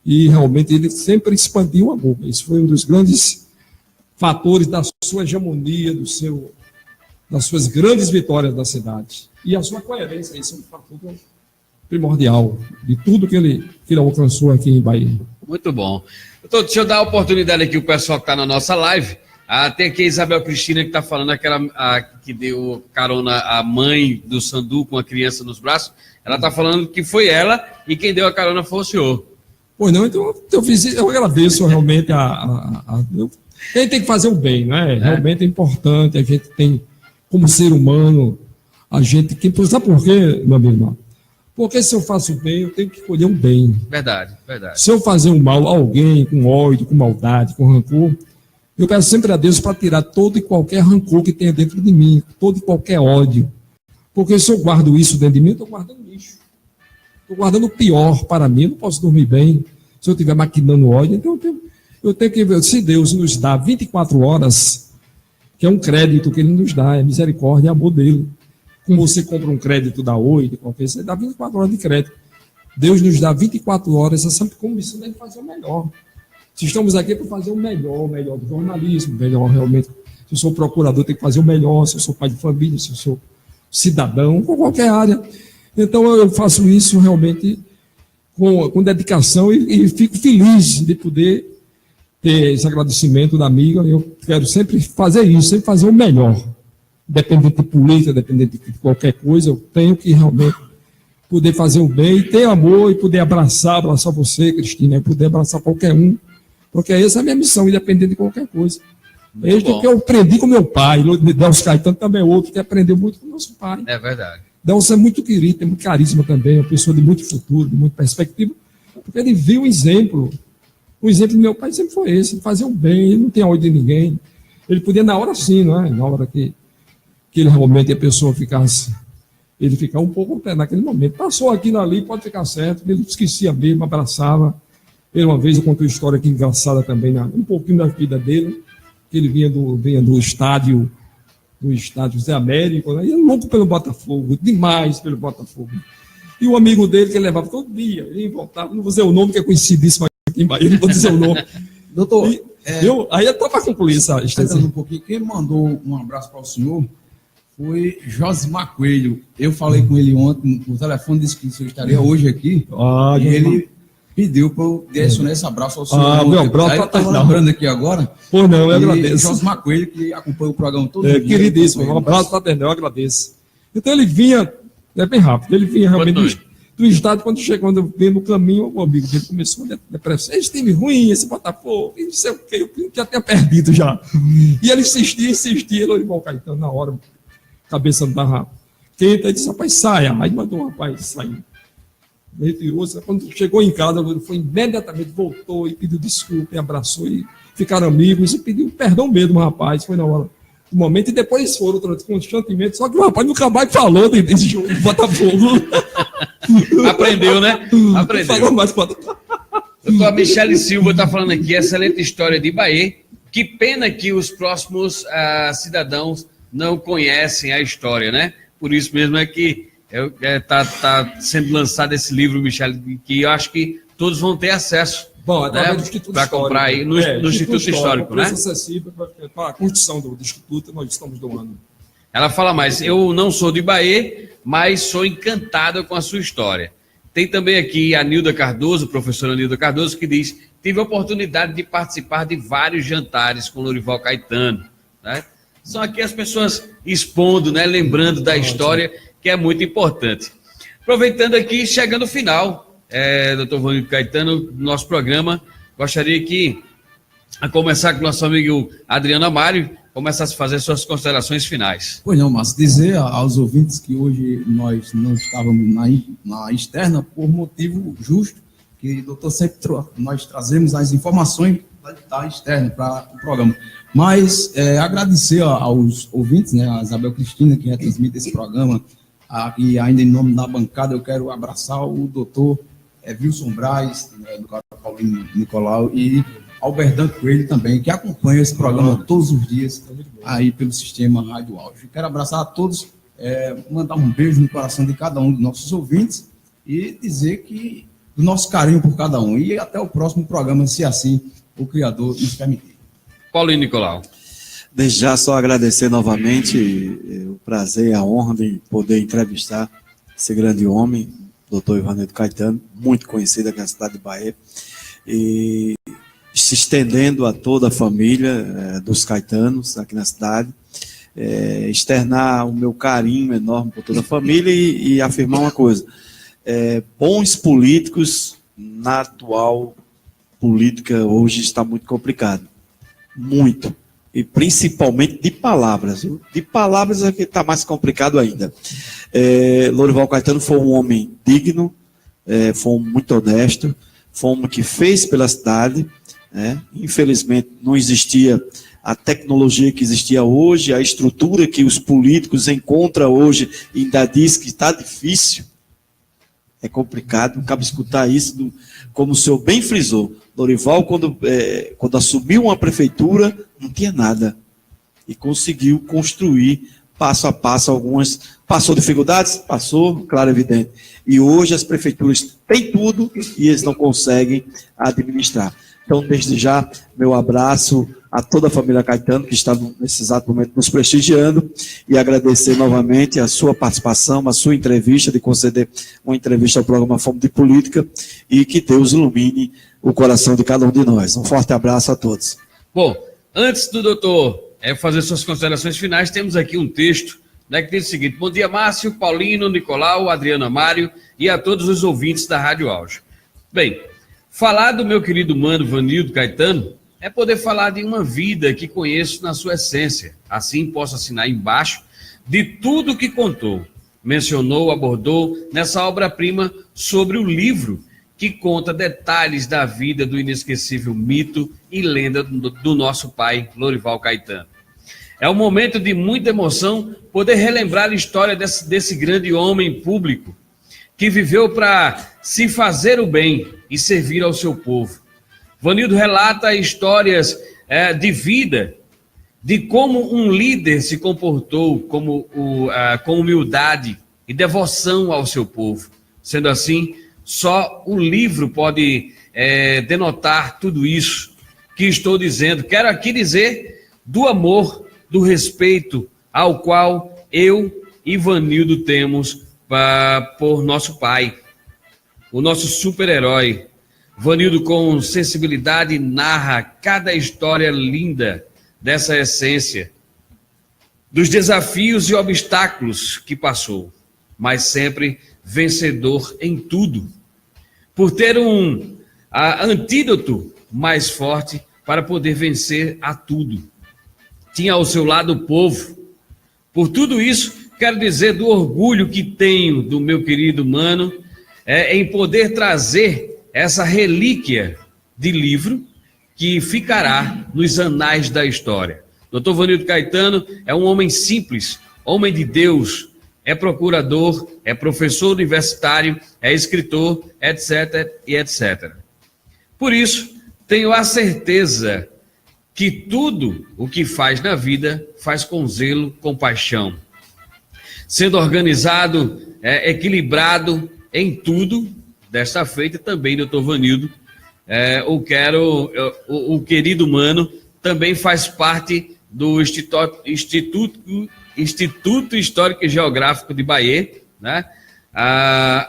E realmente ele sempre expandiu o amor. Isso foi um dos grandes fatores da sua hegemonia, das suas grandes vitórias da cidade. E a sua coerência, isso é um fator primordial de tudo que ele alcançou aqui em Bahia. Muito bom. Então, deixa eu dar a oportunidade aqui ao pessoal que está na nossa live. Tem aqui a Isabel Cristina que está falando, que deu carona à mãe do Sandu com a criança nos braços. Ela está falando que foi ela e quem deu a carona foi o senhor. Pois não, então eu agradeço realmente a gente tem que fazer o bem, né? Realmente é importante, a gente tem, como ser humano, a gente tem. Sabe por quê, meu amigo? Porque se eu faço o bem, eu tenho que colher o bem. Verdade. Se eu fazer um mal a alguém, com ódio, com maldade, com rancor, eu peço sempre a Deus para tirar todo e qualquer rancor que tenha dentro de mim, todo e qualquer ódio. Porque se eu guardo isso dentro de mim, eu estou guardando lixo. Estou guardando o pior para mim, eu não posso dormir bem se eu estiver maquinando ódio. Então eu tenho que ver, se Deus nos dá 24 horas, que é um crédito que Ele nos dá, é misericórdia, é amor dele. Como você compra um crédito da Oi, de qualquer coisa, você dá 24 horas de crédito. Deus nos dá 24 horas, essa comissão deve fazer o melhor. Se estamos aqui para fazer o melhor do jornalismo, melhor realmente. Se eu sou procurador, tenho que fazer o melhor, se eu sou pai de família, se eu sou cidadão, com qualquer área. Então eu faço isso realmente com dedicação e fico feliz de poder ter esse agradecimento da amiga. Eu quero sempre fazer isso, sempre fazer o melhor. Dependente de política, dependente de qualquer coisa, eu tenho que realmente poder fazer o bem e ter amor e poder abraçar você, Cristina, e poder abraçar qualquer um, porque essa é a minha missão, independente de qualquer coisa. Desde que eu aprendi com meu pai, Delcio Caetano também é outro que aprendeu muito com nosso pai. É verdade. Delcio é muito querido, tem muito carisma também, é uma pessoa de muito futuro, de muita perspectiva, porque ele viu um exemplo. O exemplo do meu pai sempre foi esse, fazer o bem, ele não tem ódio de ninguém. Ele podia, na hora sim, não é? Na hora que ele realmente a pessoa ficasse, ele ficava um pouco naquele momento. Passou aquilo ali, pode ficar certo, ele esquecia mesmo, abraçava. Uma vez eu contei uma história aqui engraçada também, um pouquinho da vida dele, que ele vinha do estádio Zé Américo, né? E era louco pelo Botafogo, demais pelo Botafogo. E o amigo dele, que ele levava todo dia, ele voltava, não vou dizer o nome, que é conhecidíssimo aqui em Bahia, não vou dizer o nome. Doutor, aí eu estou para concluir essa extensão. Um pouquinho, quem mandou um abraço para o senhor foi Josimar Coelho. Eu falei com ele ontem, o telefone disse que o senhor estaria hoje aqui, e ele pediu para eu direcionar esse abraço ao senhor. Meu abraço está lembrando aqui agora. Pois não, eu agradeço. Josimar Coelho, que acompanha o programa todo dia. Queridíssimo, um abraço fraternal, eu agradeço. Então ele vinha, bem rápido, ele vinha realmente do estádio, quando veio no caminho, o amigo dele começou a depressão. Esse time ruim, esse Botafogo, não sei o quê, eu já tinha perdido já. E ele insistia, ele igual o Caetano, na hora, a cabeça não estava quente, aí disse, rapaz, saia. Aí mandou um rapaz sair. Retirou-se, quando chegou em casa, ele foi imediatamente, voltou e pediu desculpa, e abraçou, e ficaram amigos, e pediu perdão mesmo, rapaz, foi na hora do momento, e depois eles foram constantemente, só que o rapaz nunca mais falou desse jogo de Botafogo. Aprendeu, né? Aprendeu. Falou mais Doutor Michele Silva está falando aqui, excelente história de Bahia. Que pena que os próximos cidadãos não conhecem a história, né? Por isso mesmo é que está sendo lançado esse livro, Michele, que eu acho que todos vão ter acesso. Bom, através do Instituto para comprar aí no Instituto Histórico, né? Preço acessível para a construção do Instituto, nós estamos doando. Ela fala mais, eu não sou de Bahia, mas sou encantada com a sua história. Tem também aqui a Nilda Cardoso, professora Nilda Cardoso, que diz: tive a oportunidade de participar de vários jantares com Lorival Caetano. Né? São aqui as pessoas expondo, né, lembrando da história, que é muito importante. Aproveitando aqui, chegando ao final, doutor Vanildo Caetano, do nosso programa, gostaria que, a começar com o nosso amigo Adriano Amário, começasse a fazer suas considerações finais. Pois não, Márcio, dizer aos ouvintes que hoje nós não estávamos na externa por motivo justo, que doutor sempre nós trazemos as informações da externa para o programa. Mas agradecer aos ouvintes, né, a Isabel Cristina, que retransmite esse programa, e ainda em nome da bancada, eu quero abraçar o doutor Wilson Braz, do Paulinho Nicolau, e Alberdan Coelho também, que acompanha esse programa todos os dias aí pelo sistema Rádio Auge. Quero abraçar a todos, mandar um beijo no coração de cada um dos nossos ouvintes e dizer que do nosso carinho por cada um. E até o próximo programa, se assim o Criador nos permitir. Paulinho Nicolau. Desde já só agradecer novamente o prazer e a honra de poder entrevistar esse grande homem, doutor Ivanildo Caetano, muito conhecido aqui na cidade de Bahia, e se estendendo a toda a família dos Caetanos aqui na cidade, externar o meu carinho enorme por toda a família e afirmar uma coisa: bons políticos na atual política hoje está muito complicado, muito, e principalmente de palavras, viu? De palavras é que está mais complicado ainda. Lorival Caetano foi um homem digno, foi um homem muito honesto, foi um homem que fez pela cidade. Infelizmente não existia a tecnologia que existia hoje, a estrutura que os políticos encontram hoje, e ainda diz que está difícil, é complicado, não cabe escutar isso, como o senhor bem frisou. Lorival, quando assumiu uma prefeitura, não tinha nada, e conseguiu construir passo a passo algumas. Passou dificuldades? Passou, claro, evidente. E hoje as prefeituras têm tudo e eles não conseguem administrar. Então, desde já, meu abraço a toda a família Caetano, que está nesse exato momento nos prestigiando, e agradecer novamente a sua participação, a sua entrevista, de conceder uma entrevista ao programa Fome de Política, e que Deus ilumine o coração de cada um de nós. Um forte abraço a todos. Bom, antes do doutor fazer suas considerações finais, temos aqui um texto, né, que diz o seguinte: bom dia, Márcio, Paulino, Nicolau, Adriano Amário e a todos os ouvintes da Rádio Auge. Bem, falar do meu querido mano Vanildo Caetano é poder falar de uma vida que conheço na sua essência. Assim posso assinar embaixo de tudo que contou, mencionou, abordou nessa obra-prima sobre o livro que conta detalhes da vida do inesquecível mito e lenda do nosso pai, Lorival Caetano. É um momento de muita emoção poder relembrar a história desse grande homem público que viveu para se fazer o bem e servir ao seu povo. Vanildo relata histórias de vida, de como um líder se comportou com humildade e devoção ao seu povo. Sendo assim, só o livro pode denotar tudo isso que estou dizendo. Quero aqui dizer do amor, do respeito ao qual eu e Vanildo temos por nosso pai, o nosso super-herói. Vanildo, com sensibilidade, narra cada história linda dessa essência, dos desafios e obstáculos que passou, mas sempre vencedor em tudo, por ter um antídoto mais forte para poder vencer a tudo. Tinha ao seu lado o povo. Por tudo isso, quero dizer do orgulho que tenho do meu querido mano em poder trazer essa relíquia de livro que ficará nos anais da história. Dr. Vanildo Caetano é um homem simples, homem de Deus, é procurador, é professor universitário, é escritor, etc, e etc. Por isso, tenho a certeza que tudo o que faz na vida, faz com zelo, com paixão. Sendo organizado, equilibrado em tudo. Desta feita também, doutor Vanildo, o querido mano, também faz parte do Instituto Histórico e Geográfico de Bahia, né?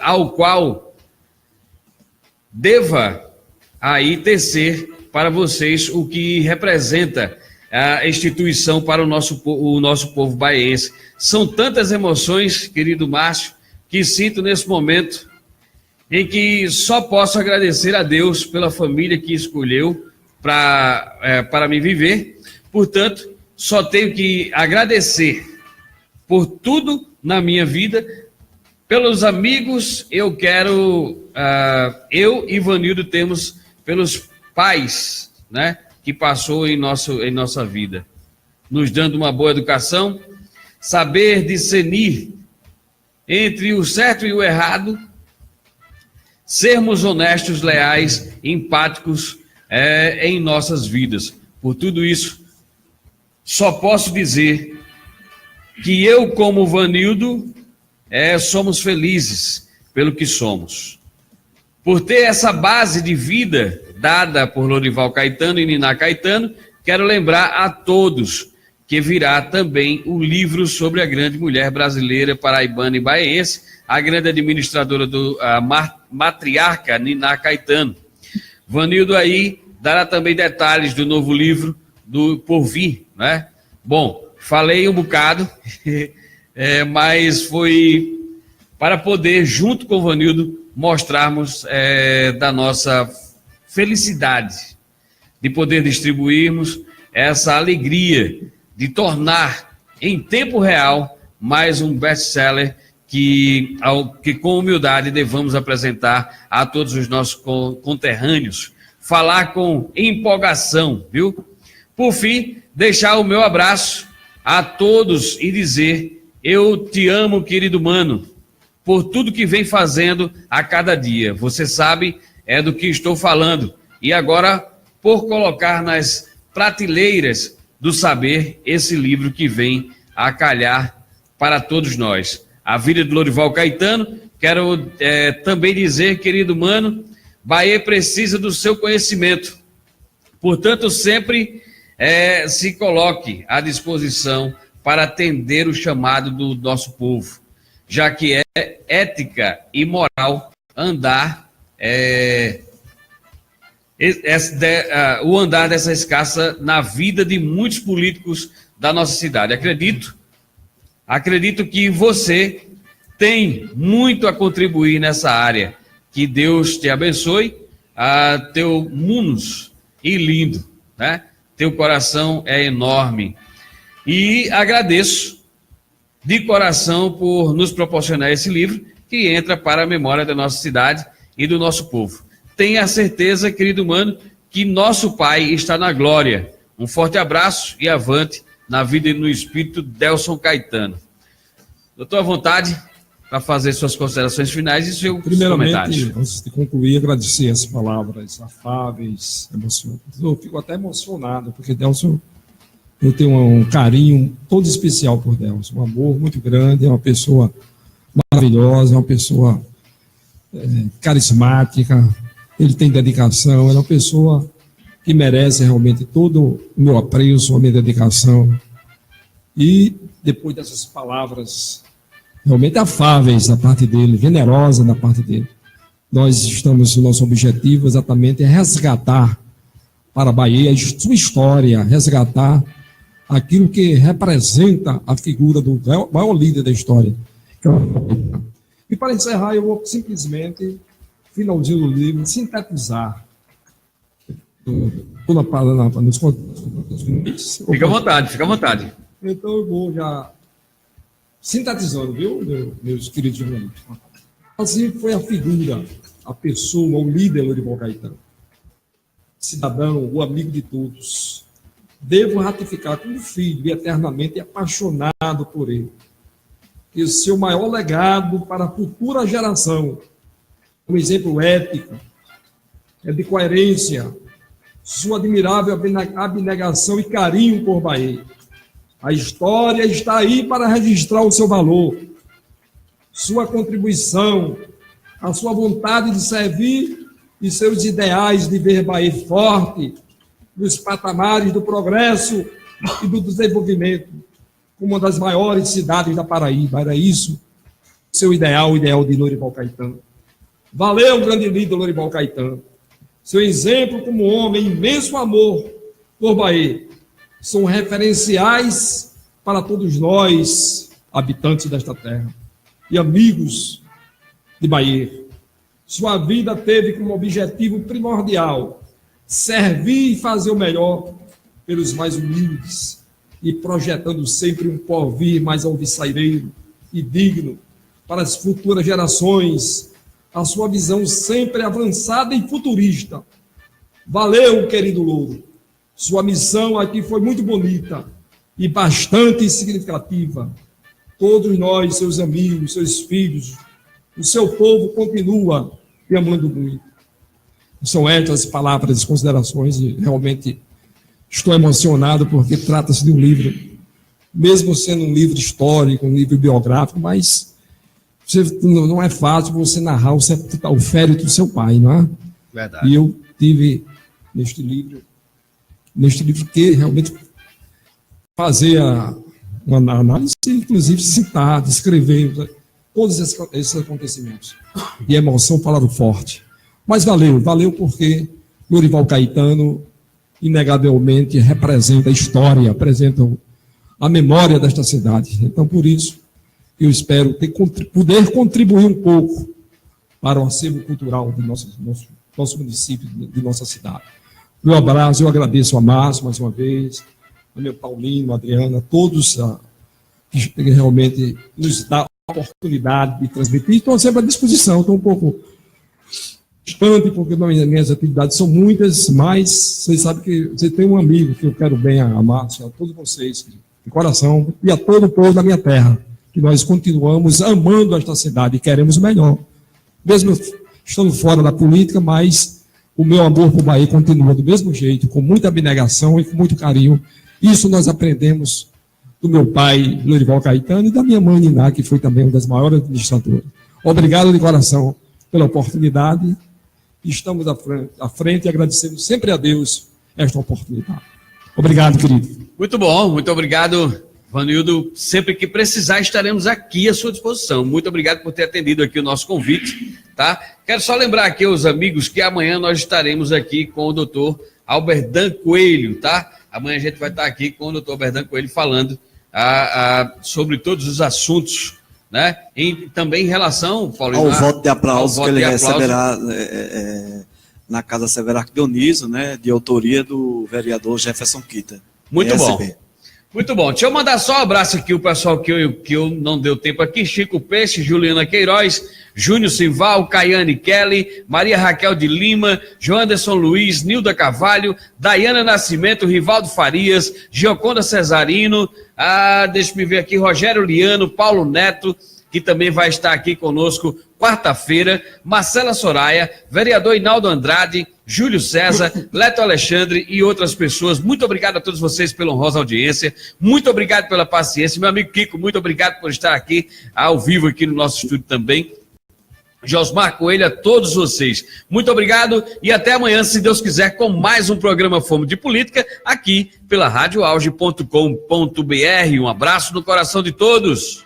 Ao qual deva aí tecer para vocês o que representa a instituição para o nosso povo baiense. São tantas emoções, querido Márcio, que sinto nesse momento em que só posso agradecer a Deus pela família que escolheu para me viver. Portanto, só tenho que agradecer por tudo na minha vida, pelos amigos. Eu e Ivanildo temos pelos pais, né, que passou em nossa vida, nos dando uma boa educação, saber discernir entre o certo e o errado, sermos honestos, leais, empáticos em nossas vidas. Por tudo isso, só posso dizer que eu, como Vanildo, somos felizes pelo que somos. Por ter essa base de vida dada por Lorival Caetano e Niná Caetano, quero lembrar a todos que virá também o livro sobre a grande mulher brasileira, paraibana e baiense, a grande administradora matriarca Niná Caetano. Vanildo aí dará também detalhes do novo livro do Por Vir, né? Bom, falei um bocado, mas foi para poder, junto com o Vanildo, mostrarmos da nossa felicidade de poder distribuirmos essa alegria de tornar em tempo real mais um best-seller que com humildade devamos apresentar a todos os nossos conterrâneos, falar com empolgação, viu? Por fim, deixar o meu abraço a todos e dizer: eu te amo, querido mano, por tudo que vem fazendo a cada dia. Você sabe do que estou falando. E agora, por colocar nas prateleiras do saber esse livro que vem a calhar para todos nós. A vida de Lorival Caetano. Quero também dizer, querido mano, Bahia precisa do seu conhecimento. Portanto, sempre se coloque à disposição para atender o chamado do nosso povo, já que é ética e moral andar o andar dessa escassa na vida de muitos políticos da nossa cidade. Acredito que você tem muito a contribuir nessa área. Que Deus te abençoe, teu munus e lindo, né? Teu coração é enorme. E agradeço de coração por nos proporcionar esse livro, que entra para a memória da nossa cidade e do nosso povo. Tenha certeza, querido mano, que nosso Pai está na glória. Um forte abraço e avante na vida e no espírito, Delson Caetano. Doutor, à vontade para fazer suas considerações finais e seus comentários. Primeiramente, antes de concluir, agradecer as palavras afáveis, emocionantes. Eu fico até emocionado, porque Delson, eu tenho um carinho todo especial por Delson, um amor muito grande, é uma pessoa maravilhosa, é uma pessoa carismática, ele tem dedicação, ele é uma pessoa que merece realmente todo o meu apreço, a minha dedicação. E depois dessas palavras realmente afáveis da parte dele, generosa da parte dele, nós estamos, o nosso objetivo exatamente é resgatar para a Bahia a sua história, resgatar aquilo que representa a figura do maior líder da história. E para encerrar, eu vou simplesmente, finalzinho do livro, sintetizar. Fica à vontade. Então eu vou já sintetizando, viu, meus queridos jornalistas. Assim foi a figura, a pessoa, o líder Lorival Caetano. Cidadão, o amigo de todos. Devo ratificar como filho e eternamente apaixonado por ele. E o seu maior legado para a futura geração, um exemplo ético, de coerência, sua admirável abnegação e carinho por Bahia. A história está aí para registrar o seu valor, sua contribuição, a sua vontade de servir e seus ideais de ver Bahia forte nos patamares do progresso e do desenvolvimento, como uma das maiores cidades da Paraíba. Era isso, seu ideal, o ideal de Lorival Caetano. Valeu, grande líder Lorival Caetano. Seu exemplo como homem, imenso amor por Bahia, são referenciais para todos nós, habitantes desta terra e amigos de Bahia. Sua vida teve como objetivo primordial servir e fazer o melhor pelos mais humildes e projetando sempre um porvir mais alvissareiro e digno para as futuras gerações, a sua visão sempre avançada e futurista. Valeu, querido Louro. Sua missão aqui foi muito bonita e bastante significativa. Todos nós, seus amigos, seus filhos, o seu povo continua te amando muito. São estas palavras e considerações e realmente estou emocionado porque trata-se de um livro, mesmo sendo um livro histórico, um livro biográfico, mas não é fácil você narrar o férito do seu pai, não é? Verdade. E eu tive neste livro que realmente fazer uma análise, inclusive citar, descrever todos esses acontecimentos. E a emoção falaram forte. Mas valeu porque Lorival Caetano, inegavelmente, representa a história, representa a memória desta cidade. Então, por isso, eu espero poder contribuir um pouco para o acervo cultural do nosso município, de nossa cidade. Meu abraço, eu agradeço a Márcio mais uma vez, a meu Paulino, a Adriana, a todos que realmente nos dá a oportunidade de transmitir. Estou sempre à disposição, estou um pouco distante, porque minhas atividades são muitas, mas vocês sabem que você tem um amigo que eu quero bem, a Márcio, a todos vocês, de coração, e a todo o povo da minha terra, que nós continuamos amando esta cidade e queremos o melhor. Mesmo estando fora da política, mas o meu amor por Bahia continua do mesmo jeito, com muita abnegação e com muito carinho. Isso nós aprendemos do meu pai, Lorival Caetano, e da minha mãe, Niná, que foi também uma das maiores administradoras. Obrigado de coração pela oportunidade. Estamos à frente e agradecemos sempre a Deus esta oportunidade. Obrigado, querido. Muito bom, muito obrigado, Vanildo. Sempre que precisar, estaremos aqui à sua disposição. Muito obrigado por ter atendido aqui o nosso convite, tá? Quero só lembrar aqui aos amigos que amanhã nós estaremos aqui com o doutor Alberdan Coelho, tá? Amanhã a gente vai estar aqui com o doutor Alberdan Coelho falando sobre todos os assuntos, né? Também em relação, Paulo, ao voto de aplauso que ele receberá na Casa Severac Dionísio, né? De autoria do vereador Jefferson Kita. Muito bom. Muito bom. Deixa eu mandar só um abraço aqui, o pessoal que eu não deu tempo aqui: Chico Peixe, Juliana Queiroz, Júnior Sival, Caiane Kelly, Maria Raquel de Lima, Joanderson Luiz, Nilda Carvalho, Daiana Nascimento, Rivaldo Farias, Gioconda Cesarino, deixa-me ver aqui, Rogério Liano, Paulo Neto, que também vai estar aqui conosco quarta-feira, Marcela Soraya, vereador Inaldo Andrade, Júlio César, Leto Alexandre e outras pessoas. Muito obrigado a todos vocês pela honrosa audiência, muito obrigado pela paciência. Meu amigo Kiko, muito obrigado por estar aqui ao vivo aqui no nosso estúdio também. Josmar Coelho, a todos vocês, muito obrigado e até amanhã, se Deus quiser, com mais um programa Fome de Política, aqui pela radioauge.com.br. Um abraço no coração de todos.